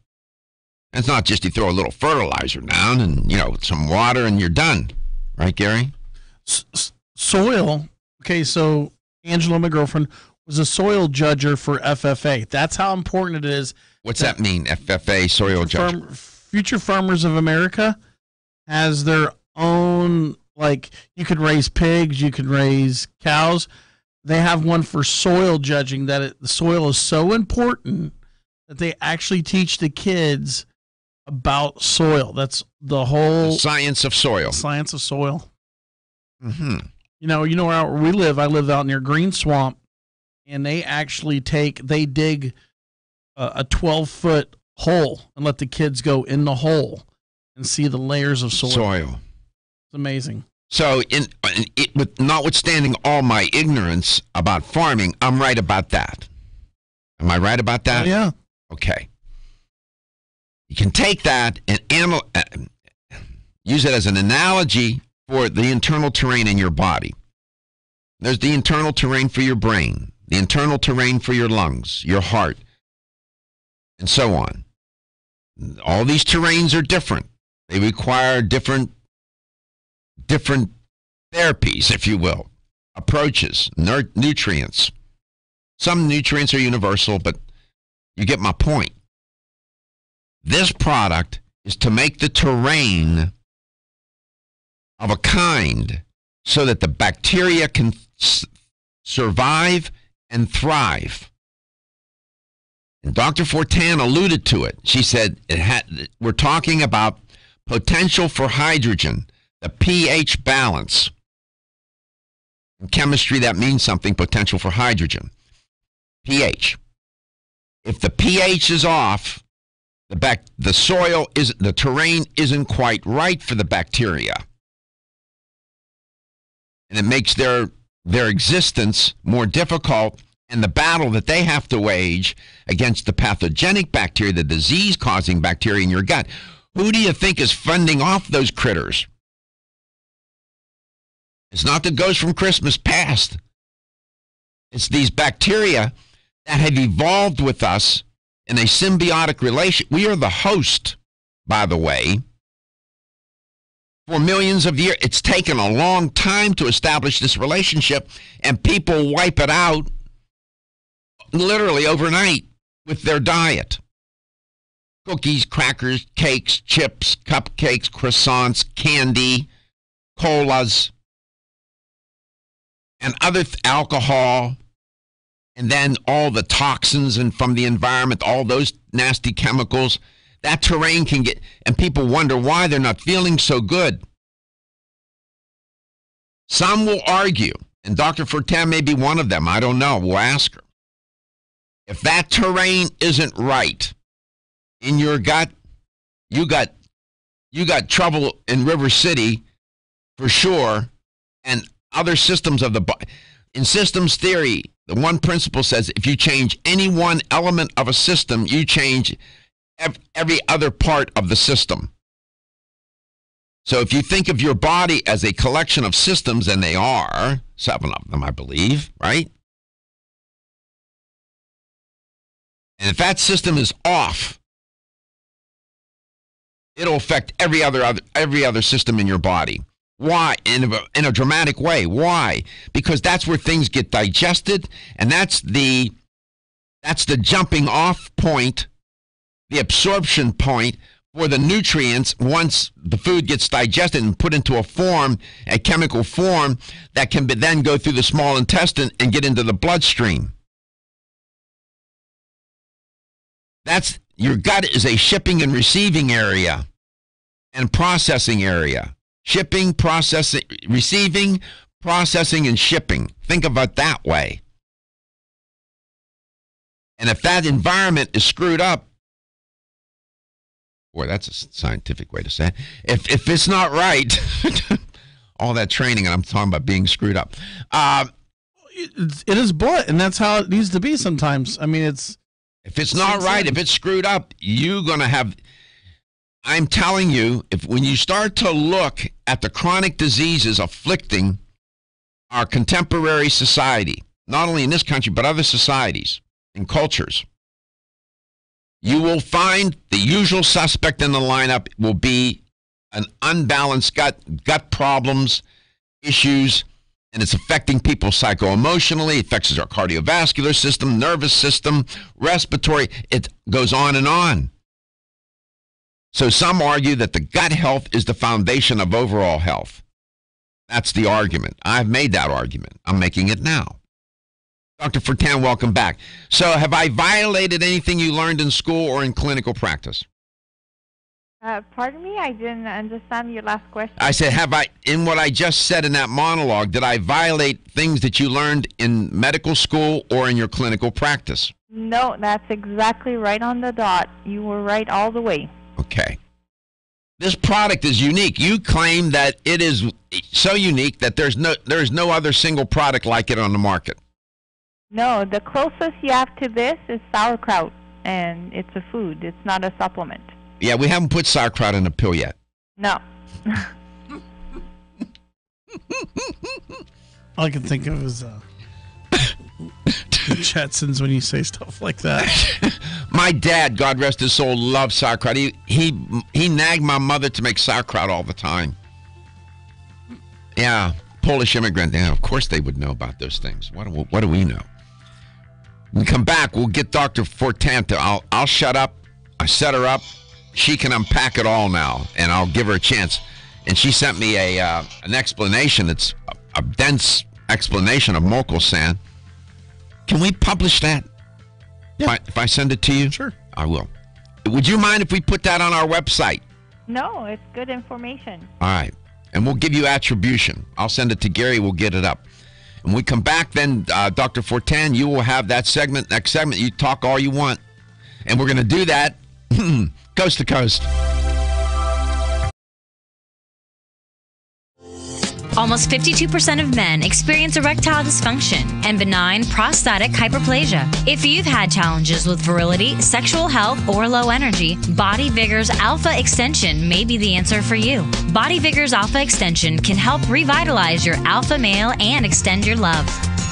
It's not just you throw a little fertilizer down and, some water and you're done. Right, Gary? Soil. Okay, so Angela, my girlfriend, was a soil judger for FFA. That's how important it is. What's that mean, FFA, soil judger? Future Farmers of America has their own, you could raise pigs, you could raise cows. They have one for soil judging, that the soil is so important that they actually teach the kids about soil. That's the whole science of soil. Science of soil. Mm-hmm. You know where we live. I live out near Green Swamp, and they actually dig a 12-foot hole and let the kids go in the hole and see the layers of soil. It's amazing. So, with notwithstanding all my ignorance about farming, I'm right about that. Am I right about that? Oh, yeah. Okay. You can take that and use it as an analogy for the internal terrain in your body. There's the internal terrain for your brain, the internal terrain for your lungs, your heart, and so on. All these terrains are different. They require different therapies, if you will, approaches, nutrients. Some nutrients are universal, but you get my point. This product is to make the terrain of a kind so that the bacteria can survive and thrive. And Dr. Fortin alluded to it. She said we're talking about potential for hydrogen, the pH balance. In chemistry, that means something, potential for hydrogen. pH. If the pH is off, the terrain isn't quite right for the bacteria. And it makes their existence more difficult, and the battle that they have to wage against the pathogenic bacteria, the disease-causing bacteria in your gut. Who do you think is fending off those critters? It's not the ghost from Christmas past. It's these bacteria that have evolved with us in a symbiotic relation. We are the host, by the way, for millions of years. It's taken a long time to establish this relationship, and people wipe it out literally overnight with their diet. Cookies, crackers, cakes, chips, cupcakes, croissants, candy, colas, and other alcohol, and then all the toxins and from the environment, all those nasty chemicals. That terrain can get, and people wonder why they're not feeling so good. Some will argue, and Dr. Fortin may be one of them, I don't know, we'll ask her. If that terrain isn't right in your gut, you got trouble in River City for sure, and other systems of the body. In systems theory, the one principle says if you change any one element of a system, you change every other part of the system. So if you think of your body as a collection of systems, and they are, 7 of them, I believe, right? And if that system is off, it'll affect every other system in your body. Why? In a dramatic way. Why? Because that's where things get digested, and that's the jumping off point, the absorption point for the nutrients once the food gets digested and put into a chemical form that can then go through the small intestine and get into the bloodstream. Your gut is a shipping and receiving area and processing area. Shipping, processing, receiving, processing, and shipping. Think of it that way. And if that environment is screwed up, boy, that's a scientific way to say it. If it's not right, all that training, and I'm talking about being screwed up. It is blunt, and that's how it needs to be sometimes. I mean, if it's not right, if it's screwed up, you're going to have... I'm telling you, when you start to look at the chronic diseases afflicting our contemporary society, not only in this country, but other societies and cultures, you will find the usual suspect in the lineup will be an unbalanced gut problems, issues, and it's affecting people psycho-emotionally. It affects our cardiovascular system, nervous system, respiratory. It goes on and on. So some argue that the gut health is the foundation of overall health. That's the argument. I've made that argument. I'm making it now. Dr. Fortin, welcome back. So have I violated anything you learned in school or in clinical practice? Pardon me? I didn't understand your last question. I said, in what I just said in that monologue, did I violate things that you learned in medical school or in your clinical practice? No, that's exactly right on the dot. You were right all the way. Okay. This product is unique. You claim that it is so unique that there's no other single product like it on the market. No, the closest you have to this is sauerkraut, and it's a food. It's not a supplement. Yeah, we haven't put sauerkraut in a pill yet. No. All I can think of is the Jetsons when you say stuff like that. My dad, God rest his soul, loved sauerkraut. He nagged my mother to make sauerkraut all the time. Yeah, Polish immigrant. Yeah, of course they would know about those things. What do we know? When we come back, we'll get Dr. Fortin to, I'll shut up. I set her up. She can unpack it all now, and I'll give her a chance. And she sent me an explanation. It's a dense explanation of Mokelsan. Can we publish that? Yeah. If I send it to you? Sure. I will. Would you mind if we put that on our website? No, it's good information. All right. And we'll give you attribution. I'll send it to Gary. We'll get it up. When we come back, then, Dr. Fortin, you will have that segment. Next segment, you talk all you want. And we're going to do that coast to coast. Almost 52% of men experience erectile dysfunction and benign prostatic hyperplasia. If you've had challenges with virility, sexual health, or low energy, Body Vigor's Alpha Extension may be the answer for you. Body Vigor's Alpha Extension can help revitalize your alpha male and extend your love.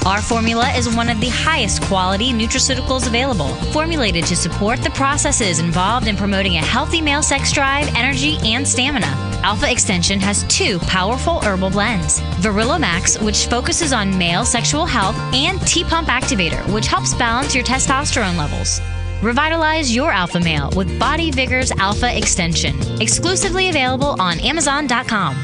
Our formula is one of the highest quality nutraceuticals available, formulated to support the processes involved in promoting a healthy male sex drive, energy, and stamina. Alpha Extension has 2 powerful herbal blends, Virilomax, which focuses on male sexual health, and T-Pump Activator, which helps balance your testosterone levels. Revitalize your alpha male with Body Vigor's Alpha Extension, exclusively available on Amazon.com.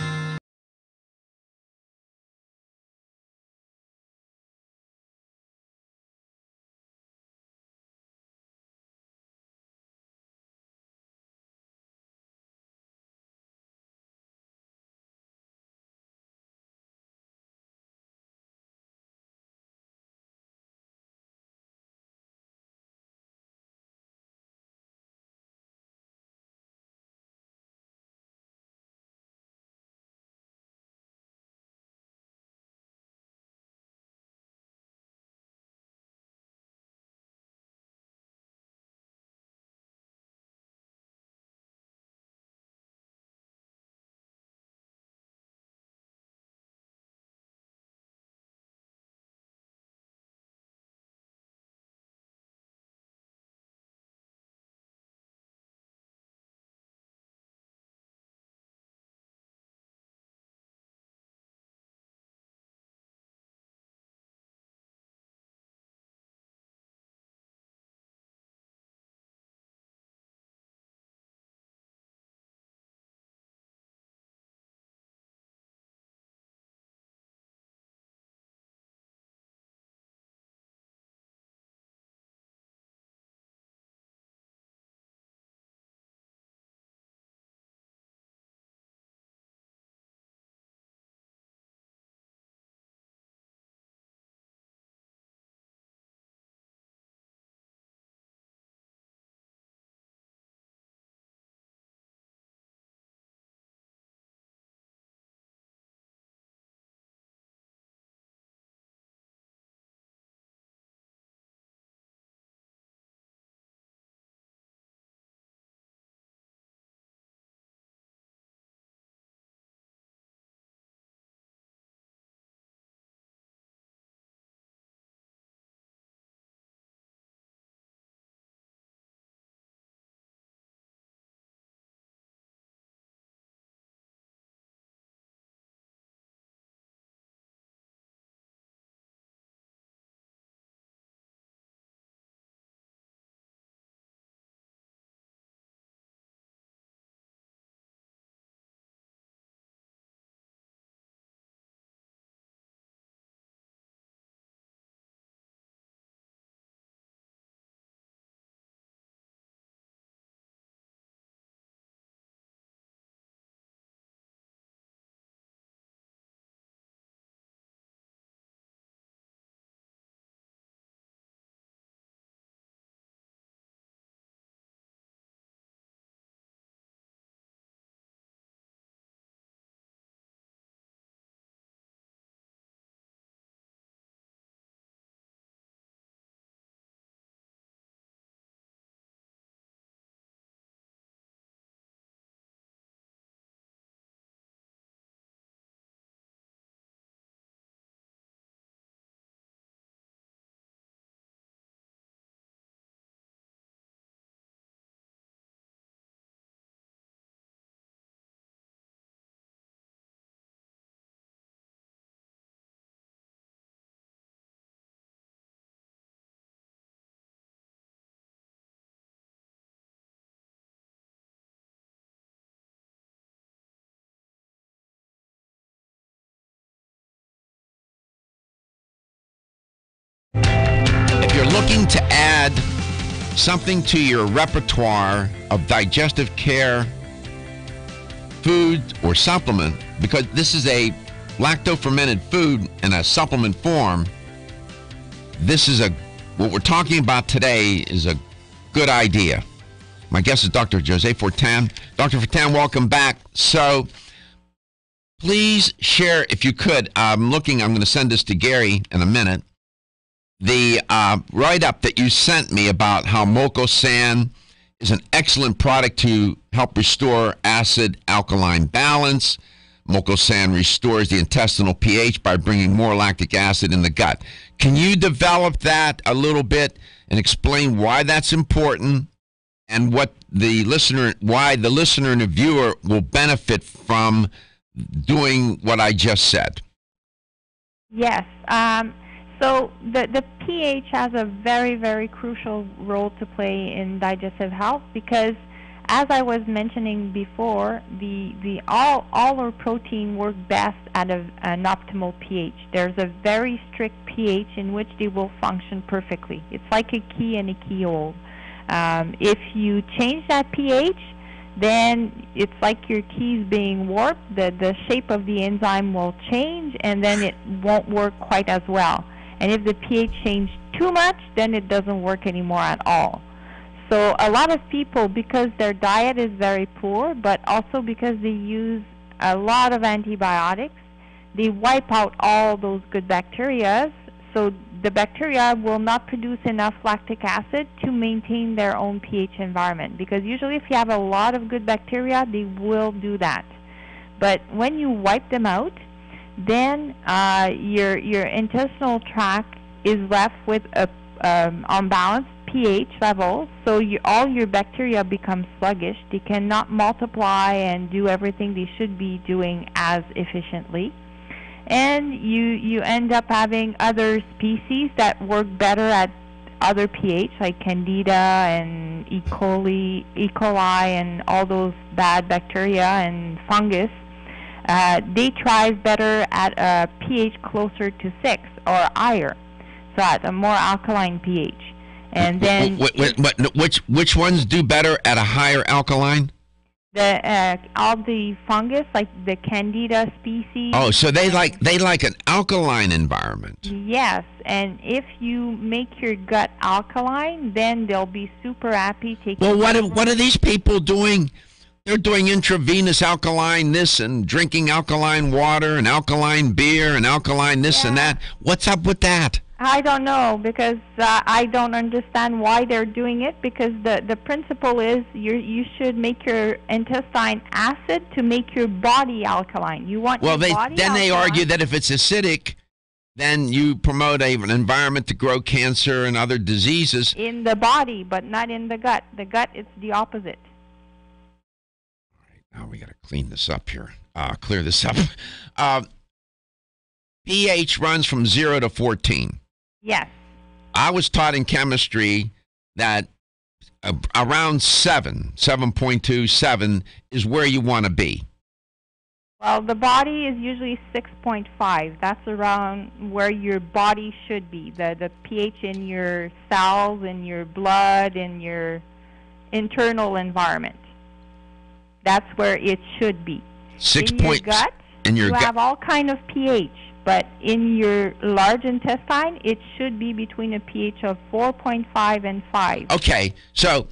If you're looking to add something to your repertoire of digestive care, food, or supplement, because this is a lacto-fermented food in a supplement form, what we're talking about today is a good idea. My guest is Dr. Josee Fortin. Dr. Fortin, welcome back. So please share, if you could. I'm going to send this to Gary in a minute. The write-up that you sent me about how Mocosan is an excellent product to help restore acid-alkaline balance. Mocosan restores the intestinal pH by bringing more lactic acid in the gut. Can you develop that a little bit and explain why that's important and why the listener and the viewer will benefit from doing what I just said? Yes. So the pH has a very, very crucial role to play in digestive health because, as I was mentioning before, all our protein work best at an optimal pH. There's a very strict pH in which they will function perfectly. It's like a key and a keyhole. If you change that pH, then it's like your keys being warped. The shape of the enzyme will change, and then it won't work quite as well. And if the pH changed too much, then it doesn't work anymore at all. So a lot of people, because their diet is very poor, but also because they use a lot of antibiotics, they wipe out all those good bacteria. So the bacteria will not produce enough lactic acid to maintain their own pH environment. Because usually if you have a lot of good bacteria, they will do that. But when you wipe them out, then your intestinal tract is left with a unbalanced pH level, so all your bacteria become sluggish. They cannot multiply and do everything they should be doing as efficiently. And you end up having other species that work better at other pH, like Candida and E. coli and all those bad bacteria and fungus. They thrive better at a pH closer to 6 or higher, so at a more alkaline pH. And then which ones do better at a higher alkaline? All the fungus, like the Candida species. Oh, so they like an alkaline environment. Yes, and if you make your gut alkaline, then they'll be super happy taking. Well, what are these people doing? They're doing intravenous alkaline this and drinking alkaline water and alkaline beer and alkaline this and that. What's up with that? I don't know, because I don't understand why they're doing it, because the principle is you should make your intestine acid to make your body alkaline. You want your body alkaline. They argue that if it's acidic, then you promote an environment to grow cancer and other diseases. In the body, but not in the gut. The gut, it's the opposite. All right, now we got to clean this up here. Clear this up. pH runs from 0 to 14. Yes. I was taught in chemistry that around 7.2, 7 is where you want to be. Well, the body is usually 6.5. That's around where your body should be. The pH in your cells, in your blood, in your internal environment. That's where it should be. In your gut, you have all kind of pH. But in your large intestine, it should be between a pH of 4.5 and 5. Okay, so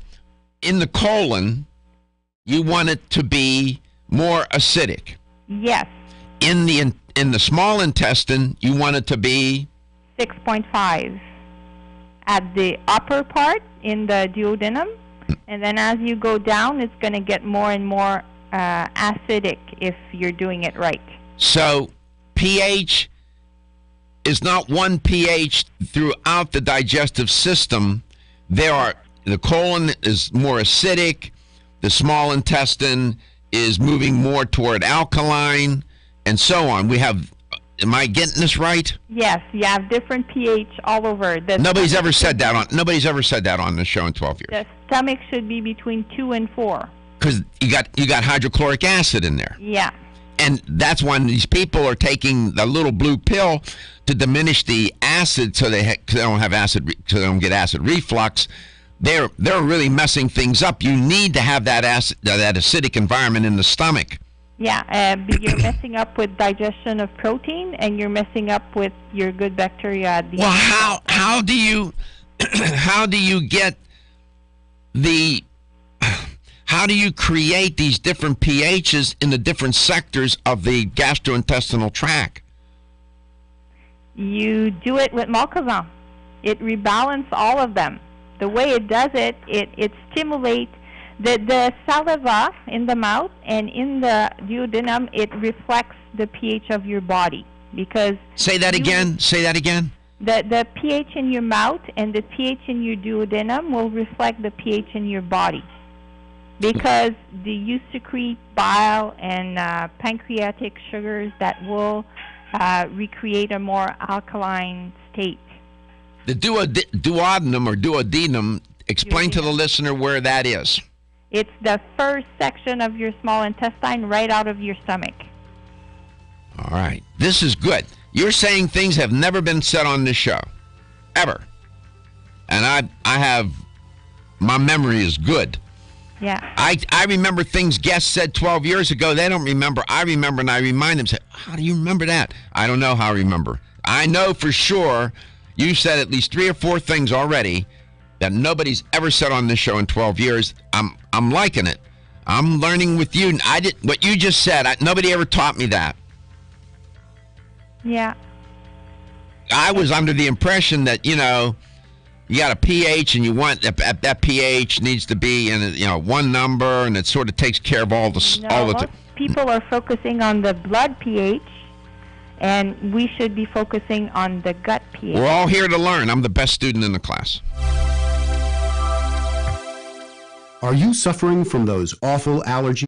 in the colon, you want it to be more acidic. Yes. In the small intestine, you want it to be 6.5 at the upper part in the duodenum, and then as you go down, it's going to get more and more acidic if you're doing it right. So pH is not one pH throughout the digestive system. The colon is more acidic. The small intestine is moving more toward alkaline, and so on. Am I getting this right? Yes, you have different pH all over. Nobody's ever said that on the show in 12 years. The stomach should be between 2 and 4. Because you got hydrochloric acid in there. Yeah. And that's when these people are taking the little blue pill to diminish the acid, so they don't have acid, so they don't get acid reflux. They're really messing things up. You need to have that acidic environment in the stomach. Yeah, you're messing up with digestion of protein, and you're messing up with your good bacteria at the end. How do you get the How do you create these different pHs in the different sectors of the gastrointestinal tract? You do it with Malcazan. It rebalances all of them. The way it does it, it stimulates the saliva in the mouth, and in the duodenum, it reflects the pH of your body. Because Say that again. The pH in your mouth and the pH in your duodenum will reflect the pH in your body. Because you secrete bile and pancreatic sugars that will recreate a more alkaline state. The duodenum or duodenum, explain to the listener where that is. It's the first section of your small intestine right out of your stomach. All right. This is good. You're saying things have never been said on this show. Ever. And I have, my memory is good. Yeah. I remember things guests said 12 years ago. They don't remember. I remember, and I remind them, say, how do you remember that? I don't know how I remember. I know for sure you said at least 3 or 4 things already that nobody's ever said on this show in 12 years. I'm liking it. I'm learning with you. What you just said, nobody ever taught me that. Yeah. I was under the impression that, you got a pH and you want that pH needs to be in one number, and it sort of takes care of all the most people are focusing on the blood pH, and we should be focusing on the gut pH. We're all here to learn. I'm the best student in the class. Are you suffering from those awful allergies?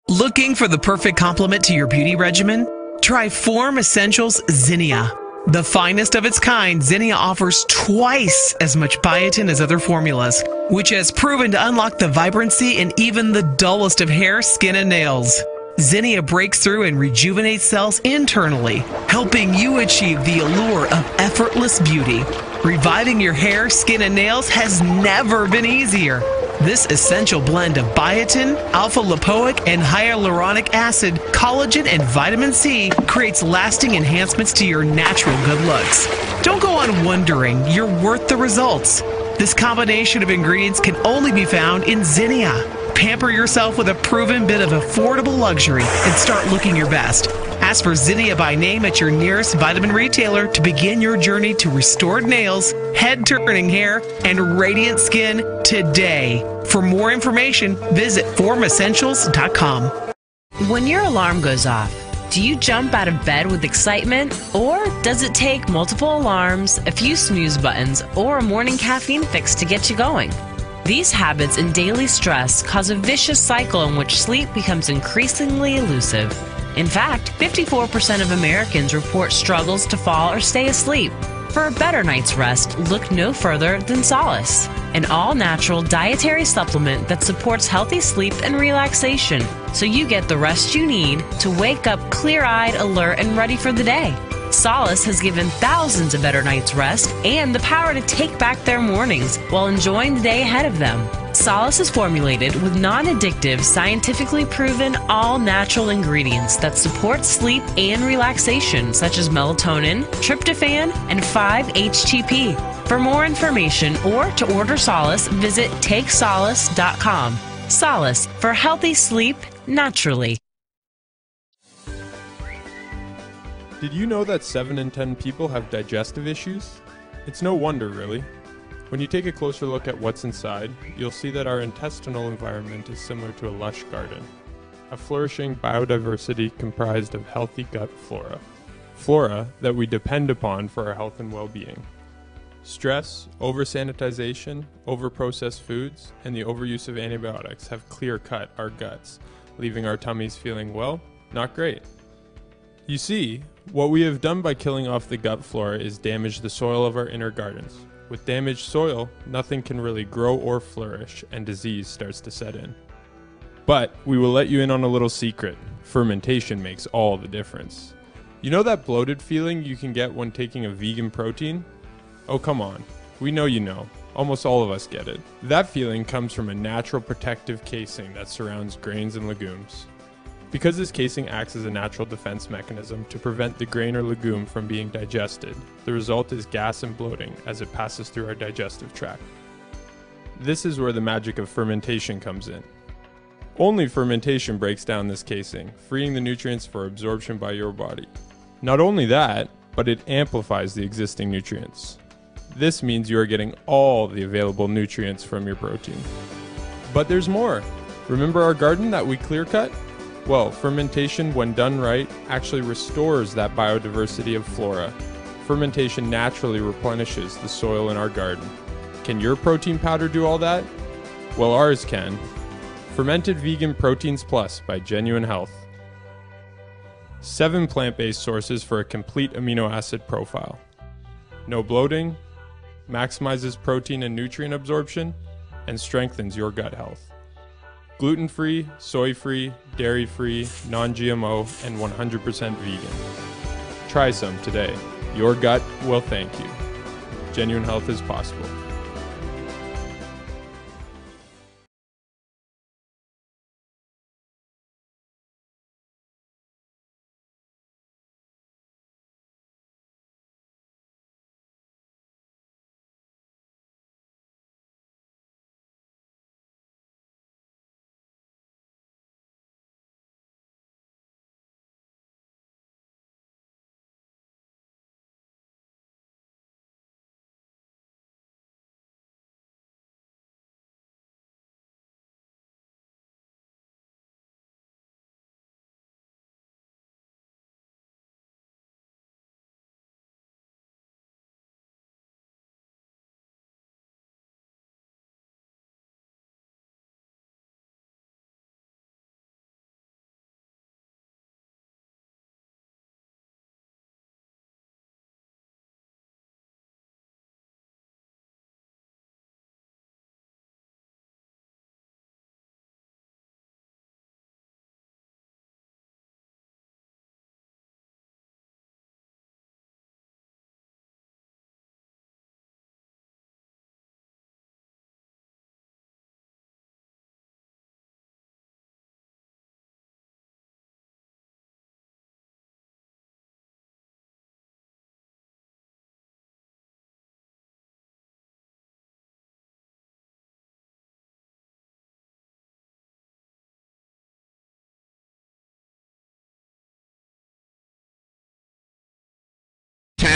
Looking for the perfect complement to your beauty regimen? Try Form Essentials Zinnia. The finest of its kind, Zinnia offers twice as much biotin as other formulas, which has proven to unlock the vibrancy in even the dullest of hair, skin, and nails. Zinnia breaks through and rejuvenates cells internally, helping you achieve the allure of effortless beauty. Reviving your hair, skin, and nails has never been easier. This essential blend of biotin, alpha-lipoic, and hyaluronic acid, collagen, and vitamin C creates lasting enhancements to your natural good looks. Don't go on wondering. You're worth the results. This combination of ingredients can only be found in Zinnia. Pamper yourself with a proven bit of affordable luxury and start looking your best. Ask for Zinnia by name at your nearest vitamin retailer to begin your journey to restored nails, head-turning hair, and radiant skin today. For more information, visit formessentials.com. When your alarm goes off, do you jump out of bed with excitement, or does it take multiple alarms, a few snooze buttons, or a morning caffeine fix to get you going? These habits and daily stress cause a vicious cycle in which sleep becomes increasingly elusive. In fact, 54% of Americans report struggles to fall or stay asleep. For a better night's rest, look no further than Solace, an all-natural dietary supplement that supports healthy sleep and relaxation, so you get the rest you need to wake up clear-eyed, alert, and ready for the day. Solace has given thousands a better night's rest and the power to take back their mornings while enjoying the day ahead of them. Solace is formulated with non-addictive, scientifically proven, all-natural ingredients that support sleep and relaxation, such as melatonin, tryptophan, and 5-HTP. For more information or to order Solace, visit takesolace.com. Solace, for healthy sleep naturally. Did you know that 7 in 10 people have digestive issues? It's no wonder, really. When you take a closer look at what's inside, you'll see that our intestinal environment is similar to a lush garden, a flourishing biodiversity comprised of healthy gut flora. Flora that we depend upon for our health and well-being. Stress, over-sanitization, over-processed foods, and the overuse of antibiotics have clear-cut our guts, leaving our tummies feeling, well, not great. You see, what we have done by killing off the gut flora is damage the soil of our inner gardens. With damaged soil, nothing can really grow or flourish, and disease starts to set in. But we will let you in on a little secret. Fermentation makes all the difference. You know that bloated feeling you can get when taking a vegan protein? Oh, come on. We know you know. Almost all of us get it. That feeling comes from a natural protective casing that surrounds grains and legumes. Because this casing acts as a natural defense mechanism to prevent the grain or legume from being digested, the result is gas and bloating as it passes through our digestive tract. This is where the magic of fermentation comes in. Only fermentation breaks down this casing, freeing the nutrients for absorption by your body. Not only that, but it amplifies the existing nutrients. This means you are getting all the available nutrients from your protein. But there's more. Remember our garden that we clear cut? Well, fermentation, when done right, actually restores that biodiversity of flora. Fermentation naturally replenishes the soil in our garden. Can your protein powder do all that? Well, ours can. Fermented Vegan Proteins Plus by Genuine Health. 7 plant-based sources for a complete amino acid profile. No bloating, maximizes protein and nutrient absorption, and strengthens your gut health. Gluten-free, soy-free, dairy-free, non-GMO, and 100% vegan. Try some today. Your gut will thank you. Genuine Health is possible.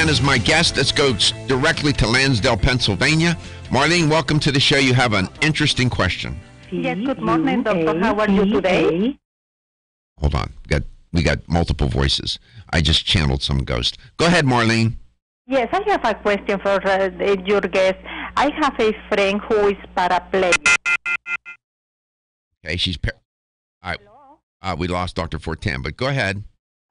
Is my guest. Let's go directly to Lansdale, Pennsylvania. Marlene, welcome to the show. You have an interesting question. Yes, good morning, doctor. How are you today? Hold on. We got multiple voices. I just channeled some ghost. Go ahead, Marlene. Yes, I have a question for your guest. I have a friend who is paraplegic. Okay, she's... All right. We lost Dr. Fortin, but go ahead.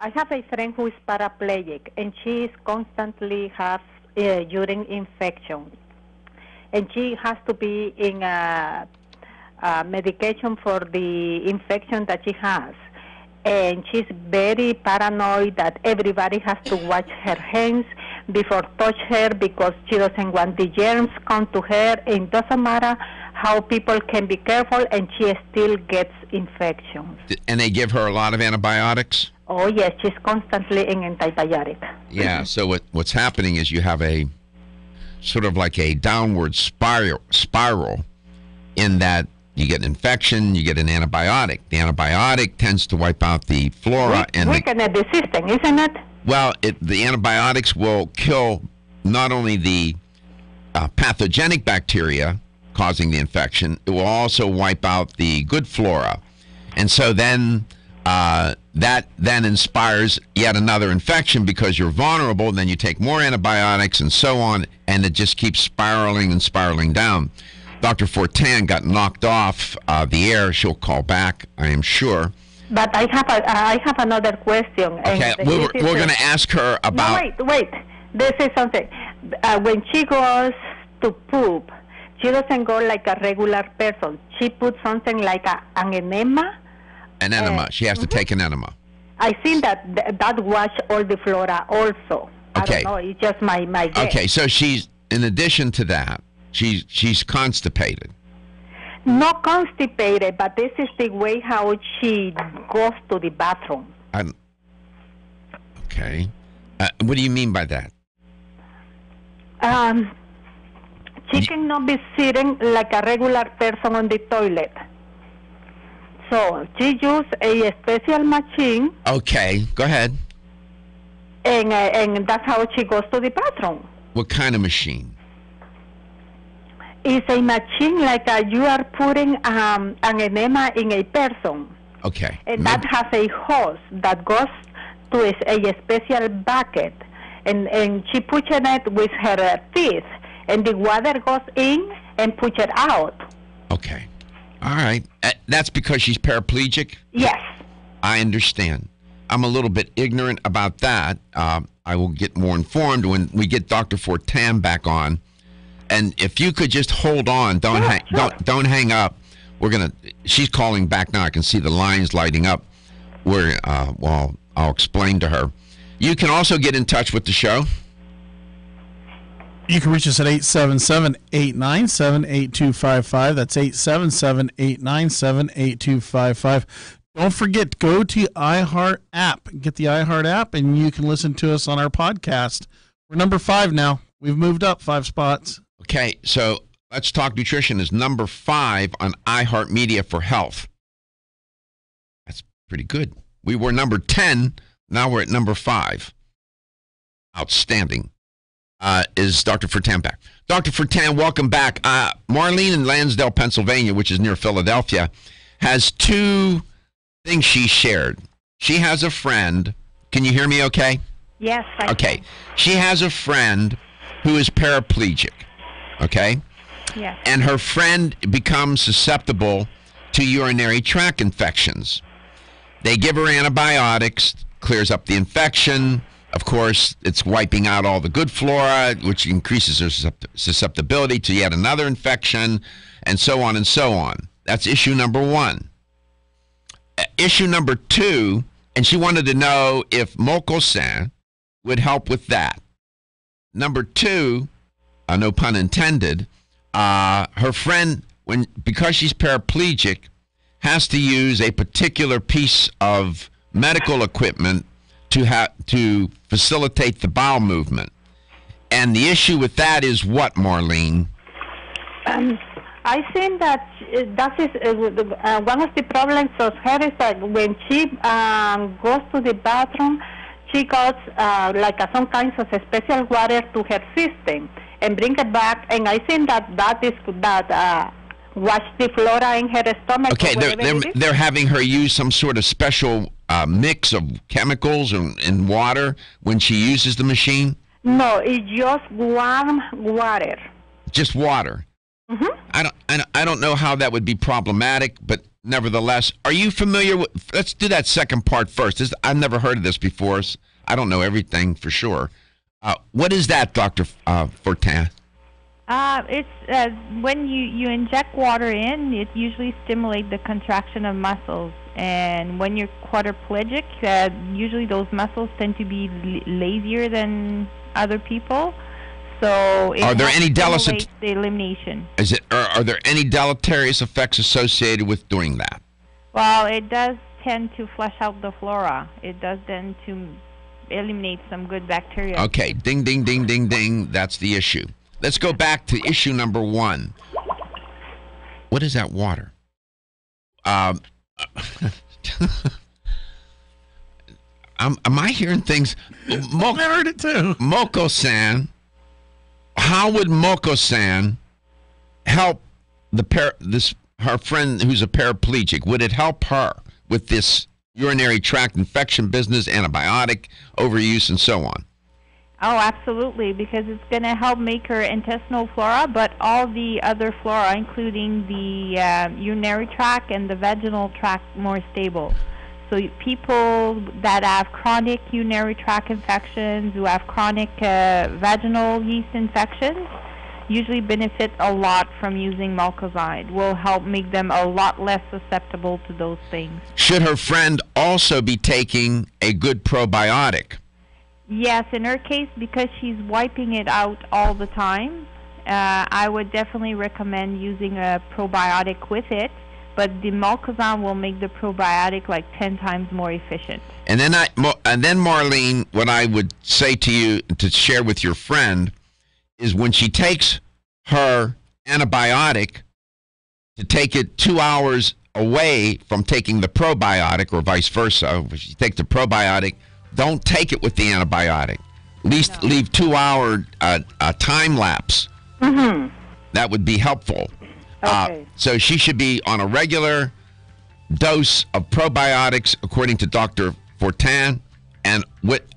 I have a friend who is paraplegic, and she is constantly has urine infection, and she has to be in medication for the infection that she has, and she's very paranoid that everybody has to wash her hands before touch her because she doesn't want the germs come to her. It doesn't matter how people can be careful, and she still gets infections. And they give her a lot of antibiotics? Oh, yes, she's constantly in antibiotic. Yeah, so what's happening is you have a sort of like a downward spiral in that you get an infection, you get an antibiotic. The antibiotic tends to wipe out the flora. Weaken the system, isn't it? Well, the antibiotics will kill not only the pathogenic bacteria causing the infection, it will also wipe out the good flora. And so then... that then inspires yet another infection because you're vulnerable, and then you take more antibiotics and so on, and it just keeps spiraling and spiraling down. Dr. Fortin got knocked off the air. She'll call back, I am sure. But I have another question. Okay, we're going to ask her about... No, wait. This is something. When she goes to poop, she doesn't go like a regular person. She puts something like an enema. An enema. She has to take an enema. I think that wash all the flora also. Okay. I don't know. It's just my guess. Okay, so she's, in addition to that, she's constipated. Not constipated, but this is the way how she goes to the bathroom. Okay. What do you mean by that? She cannot be sitting like a regular person on the toilet. So she uses a special machine. Okay, go ahead. And that's how she goes to the bathroom. What kind of machine? It's a machine like you are putting an enema in a person. Okay. And that has a hose that goes to a special bucket. And she puts it with her teeth. And the water goes in and puts it out. Okay. All right. That's because she's paraplegic? Yes. I understand. I'm a little bit ignorant about that. I will get more informed when we get Dr. Fortin back on. And if you could just hold on, don't hang up. She's calling back now. I can see the lines lighting up. I'll explain to her. You can also get in touch with the show. You can reach us at 877-897-8255. That's 877-897-8255. Don't forget, go to iHeart app. Get the iHeart app, and you can listen to us on our podcast. We're number 5 now. We've moved up 5 spots. Okay, so Let's Talk Nutrition is number 5 on iHeartMedia for health. That's pretty good. We were number 10. Now we're at number 5. Outstanding. Is Dr. Fortin back? Dr. Fortin, welcome back. Marlene in Lansdale, Pennsylvania, which is near Philadelphia, has 2 things she shared. She has a friend. Can you hear me okay? Yes. Okay. She has a friend who is paraplegic. Okay? Yes. And her friend becomes susceptible to urinary tract infections. They give her antibiotics, clears up the infection. Of course, it's wiping out all the good flora, which increases her susceptibility to yet another infection, and so on and so on. That's issue number 1. Issue number 2, and she wanted to know if Mocosan would help with that. Number 2, no pun intended, her friend, because she's paraplegic, has to use a particular piece of medical equipment to facilitate the bowel movement. And the issue with that is what, Marlene? I think that that is one of the problems of her is that when she goes to the bathroom, she goes some kinds of special water to her system and bring it back. And I think that wash the flora in her stomach. Okay, they're having her use some sort of special mix of chemicals and water when she uses the machine? No, it's just warm water. Just water? Mm-hmm. I don't know how that would be problematic, but nevertheless, are you familiar with, let's do that second part first. I've never heard of this before. So I don't know everything for sure. What is that, Dr. Fortin? It's when you inject water in, it usually stimulates the contraction of muscles. And when you're quadriplegic, usually those muscles tend to be lazier than other people. So it are there any the elimination. Are there any deleterious effects associated with doing that? Well, it does tend to flush out the flora. It does tend to eliminate some good bacteria. Okay, ding, ding, ding, ding, ding. That's the issue. Let's go back to issue number 1. What is that water? Am I hearing things? I heard it too. Mocosan. How would Mocosan help her friend who's a paraplegic? Would it help her with this urinary tract infection business, antibiotic overuse, and so on? Oh, absolutely, because it's going to help make her intestinal flora, but all the other flora, including the urinary tract and the vaginal tract, more stable. So people that have chronic urinary tract infections, who have chronic vaginal yeast infections, usually benefit a lot from using Malcozide. Will help make them a lot less susceptible to those things. Should her friend also be taking a good probiotic? Yes, in her case, because she's wiping it out all the time, I would definitely recommend using a probiotic with it, but the Molkozan will make the probiotic like 10 times more efficient. And then Marlene, what I would say to you to share with your friend is when she takes her antibiotic, to take it 2 hours away from taking the probiotic or vice versa. If you take the probiotic, don't take it with the antibiotic. At least leave 2 hour time lapse. Mm-hmm. That would be helpful. Okay. So she should be on a regular dose of probiotics according to Dr. Fortin and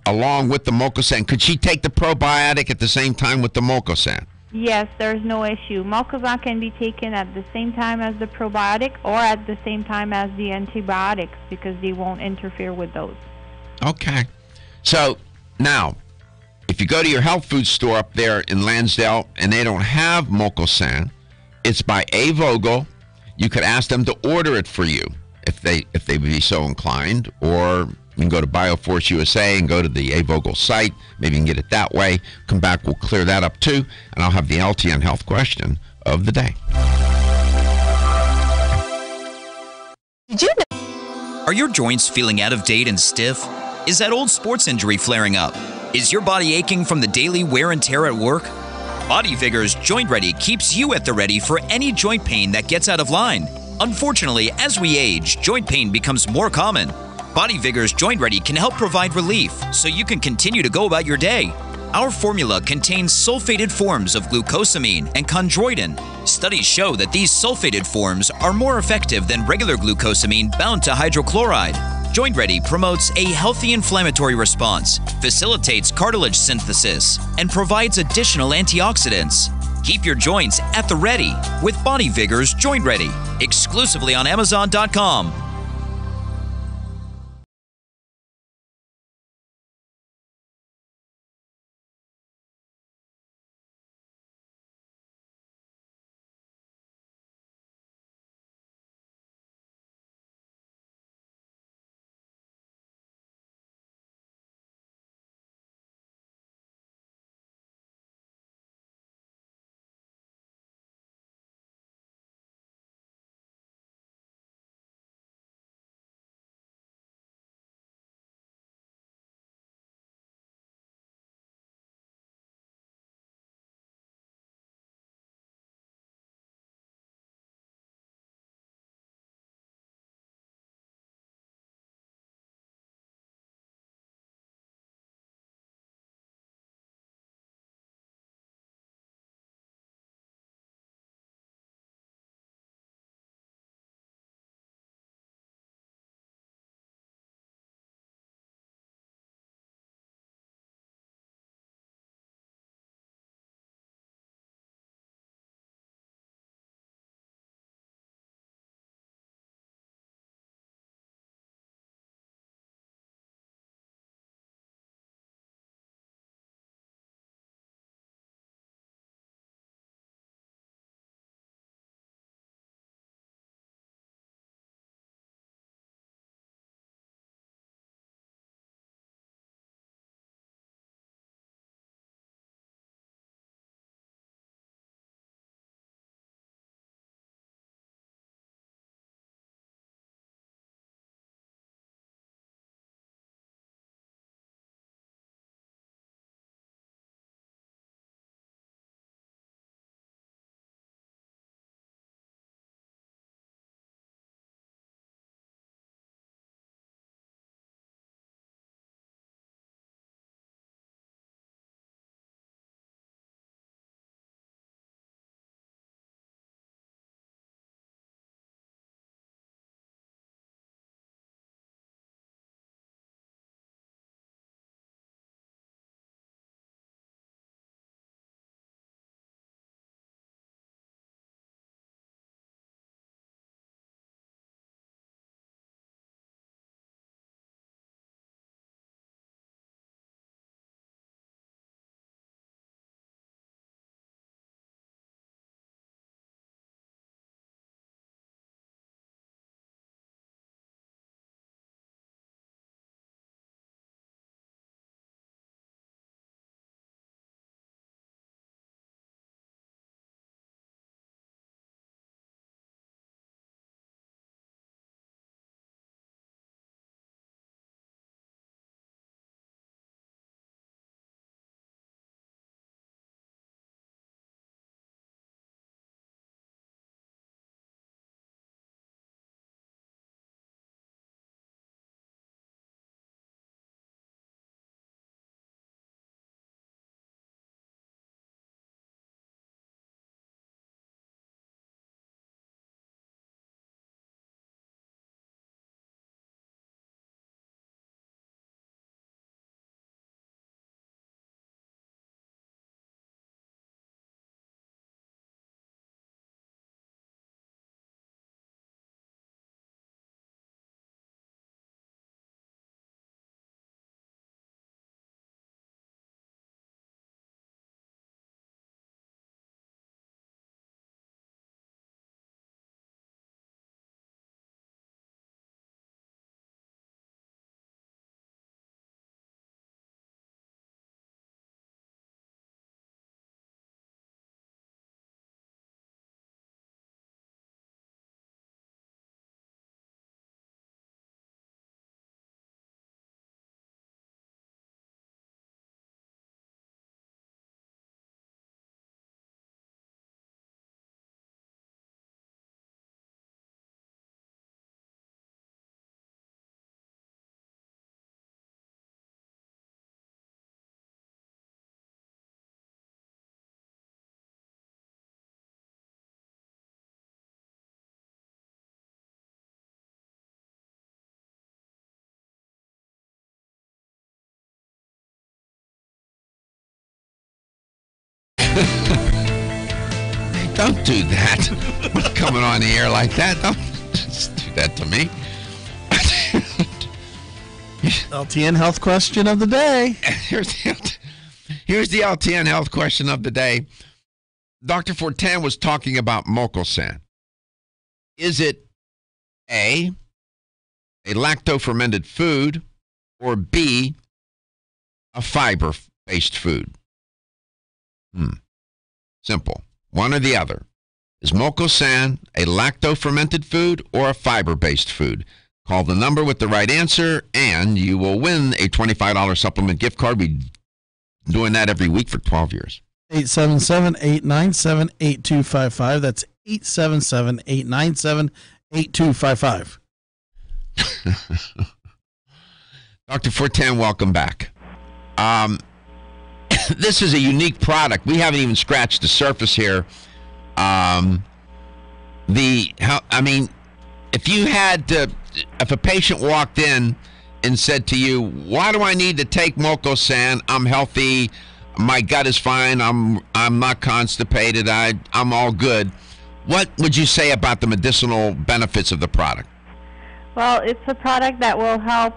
along with the Molkozan. Could she take the probiotic at the same time with the Molkozan? Yes, there's no issue. Molkozan can be taken at the same time as the probiotic or at the same time as the antibiotics because they won't interfere with those. Okay. So now, if you go to your health food store up there in Lansdale and they don't have Molkozan, it's by A. Vogel. You could ask them to order it for you if they would be so inclined, or you can go to Bioforce USA and go to the A. Vogel site. Maybe you can get it that way. Come back, we'll clear that up too, and I'll have the LTN health question of the day. Did you know? Are your joints feeling out of date and stiff? Is that old sports injury flaring up? Is your body aching from the daily wear and tear at work? Body Vigor's Joint Ready keeps you at the ready for any joint pain that gets out of line. Unfortunately, as we age, joint pain becomes more common. Body Vigor's Joint Ready can help provide relief so you can continue to go about your day. Our formula contains sulfated forms of glucosamine and chondroitin. Studies show that these sulfated forms are more effective than regular glucosamine bound to hydrochloride. Joint Ready promotes a healthy inflammatory response, facilitates cartilage synthesis, and provides additional antioxidants. Keep your joints at the ready with Body Vigor's Joint Ready, exclusively on Amazon.com. Don't do that. What's coming on the air like that? Don't just do that to me. LTN health question of the day. Here's the LTN health question of the day. Dr. Fortin was talking about mucosan. Is it A, lacto-fermented food, or B, a fiber-based food? Simple. One or the other. Is mucosan a lacto-fermented food or a fiber-based food? Call the number with the right answer, and you will win a $25 supplement gift card. We've been doing that every week for 12 years. 877-897-8255. That's 877-897-8255. Dr. Fortin, welcome back. This is a unique product. We haven't even scratched the surface here. If a patient walked in and said to you, "Why do I need to take mucosan? I'm healthy. My gut is fine. I'm not constipated. I'm all good." What would you say about the medicinal benefits of the product? Well, it's a product that will help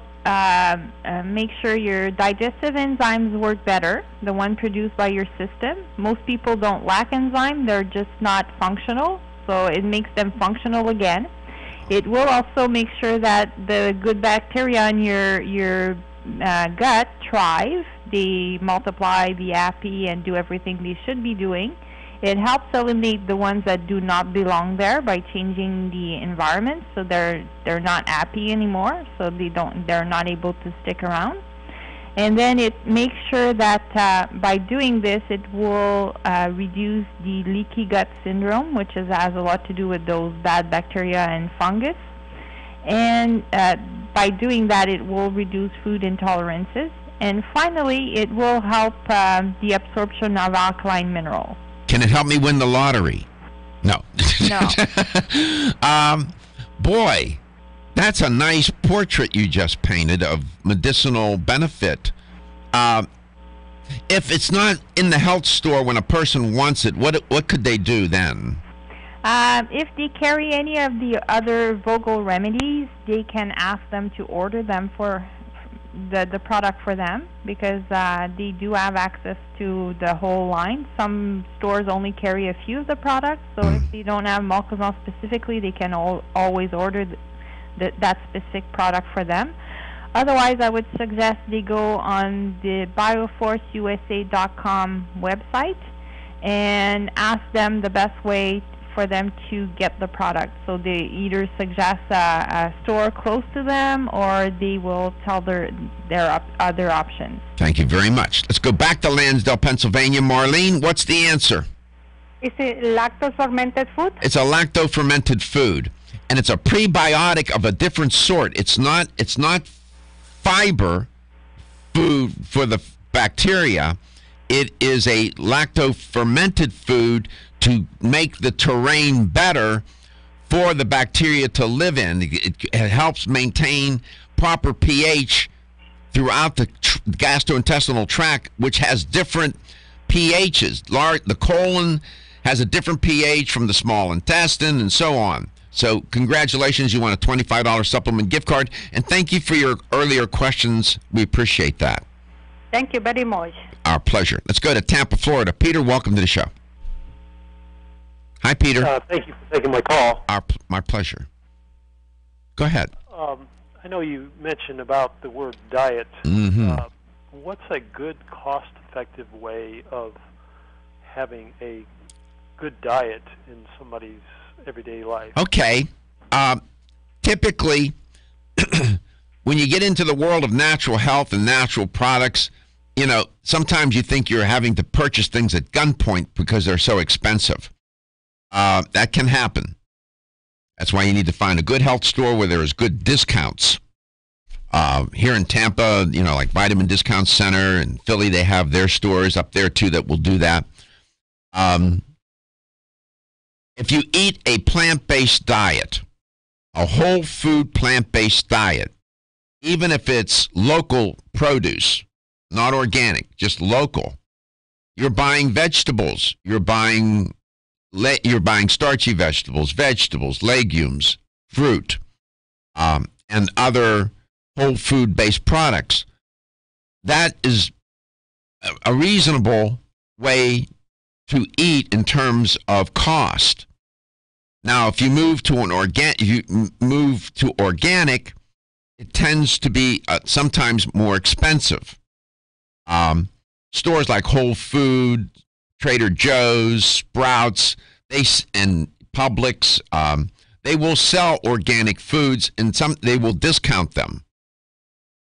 make sure your digestive enzymes work better, the one produced by your system. Most people don't lack enzyme, they're just not functional, so it makes them functional again. It will also make sure that the good bacteria in your gut thrive, they multiply, be happy, and do everything they should be doing. It helps eliminate the ones that do not belong there by changing the environment, so they're not happy anymore, so they're not able to stick around. And then it makes sure that by doing this, it will reduce the leaky gut syndrome, which has a lot to do with those bad bacteria and fungus. And by doing that, it will reduce food intolerances. And finally, it will help the absorption of alkaline minerals. Can it help me win the lottery? No. No. Boy, that's a nice portrait you just painted of medicinal benefit. If it's not in the health store when a person wants it, what could they do then? If they carry any of the other Vogel remedies, they can ask them to order them for the product for them, because they do have access to the whole line. Some stores only carry a few of the products, so if they don't have mucosan specifically, they can always order that specific product for them. Otherwise, I would suggest they go on the bioforceusa.com website and ask them the best way for them to get the product. So they either suggest a store close to them, or they will tell their other options. Thank you very much. Let's go back to Lansdale, Pennsylvania. Marlene, what's the answer? Is it lacto-fermented food? It's a lacto-fermented food, and it's a prebiotic of a different sort. It's not fiber food for the bacteria. It is a lacto-fermented food to make the terrain better for the bacteria to live in. It helps maintain proper pH throughout the gastrointestinal tract, which has different pHs. The colon has a different pH from the small intestine, and so on. So congratulations, you won a $25 supplement gift card, and thank you for your earlier questions. We appreciate that. Thank you very much. Our pleasure. Let's go to Tampa, Florida. Peter, welcome to the show. Hi, Peter. Thank you for taking my call. My pleasure. Go ahead. I know you mentioned about the word diet. Mm-hmm. What's a good, cost-effective way of having a good diet in somebody's everyday life? Okay. Typically, when you get into the world of natural health and natural products, sometimes you think you're having to purchase things at gunpoint because they're so expensive. That can happen. That's why you need to find a good health store where there is good discounts. Here in Tampa, like Vitamin Discount Center, and Philly, they have their stores up there too that will do that. If you eat a plant-based diet, a whole food plant-based diet, even if it's local produce, not organic, just local, you're buying vegetables. You're buying starchy vegetables, legumes, fruit, and other whole food-based products. That is a reasonable way to eat in terms of cost. Now, if you move to organic, it tends to be sometimes more expensive. Stores like Whole Foods, Trader Joe's, Sprouts, and Publix, they will sell organic foods, and they will discount them.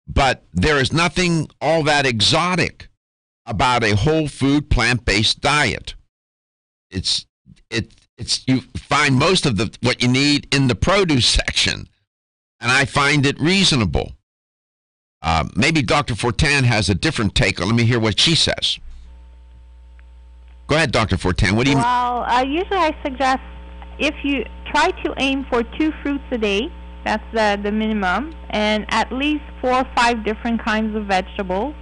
But there is nothing all that exotic about a whole food plant-based diet. You find most of what you need in the produce section, and I find it reasonable. Maybe Dr. Fortin has a different take. Let me hear what she says. Go ahead, Dr. Fortin. What do you? Well, usually I suggest if you try to aim for 2 fruits a day, that's the minimum, and at least 4 or 5 different kinds of vegetables.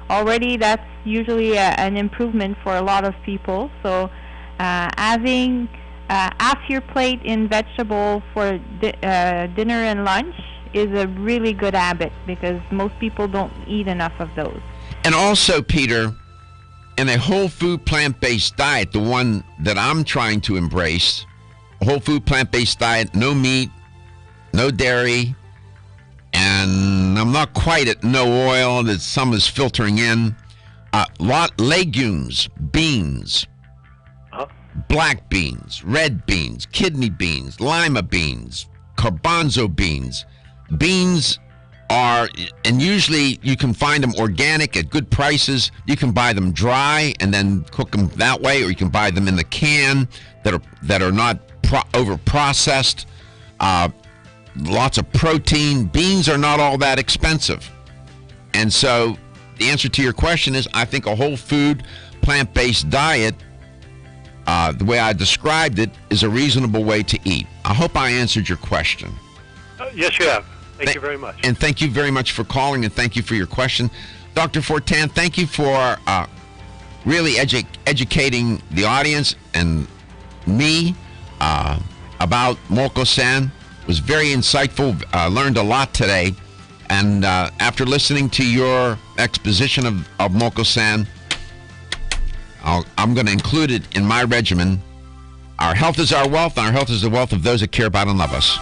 Already, that's usually an improvement for a lot of people. So, having half your plate in vegetable for dinner and lunch is a really good habit because most people don't eat enough of those. And also, Peter, in a whole food plant-based diet, the one that I'm trying to embrace, a whole food plant-based diet, no meat, no dairy, and I'm not quite at no oil, that some is filtering in. Legumes, beans, black beans, red beans, kidney beans, lima beans, garbanzo beans. Beans are, and usually you can find them organic at good prices. You can buy them dry and then cook them that way, or you can buy them in the can that are not over processed. Lots of protein. Beans are not all that expensive. And so the answer to your question is, I think a whole food plant-based diet, the way I described it, is a reasonable way to eat. I hope I answered your question. Yes, you have. Thank you very much. And thank you very much for calling, and thank you for your question. Dr. Fortin, thank you for really educating the audience and me about Moco-san. It was very insightful. Learned a lot today. And after listening to your exposition of Moco-san, I'm going to include it in my regimen. Our health is our wealth, and our health is the wealth of those that care about and love us.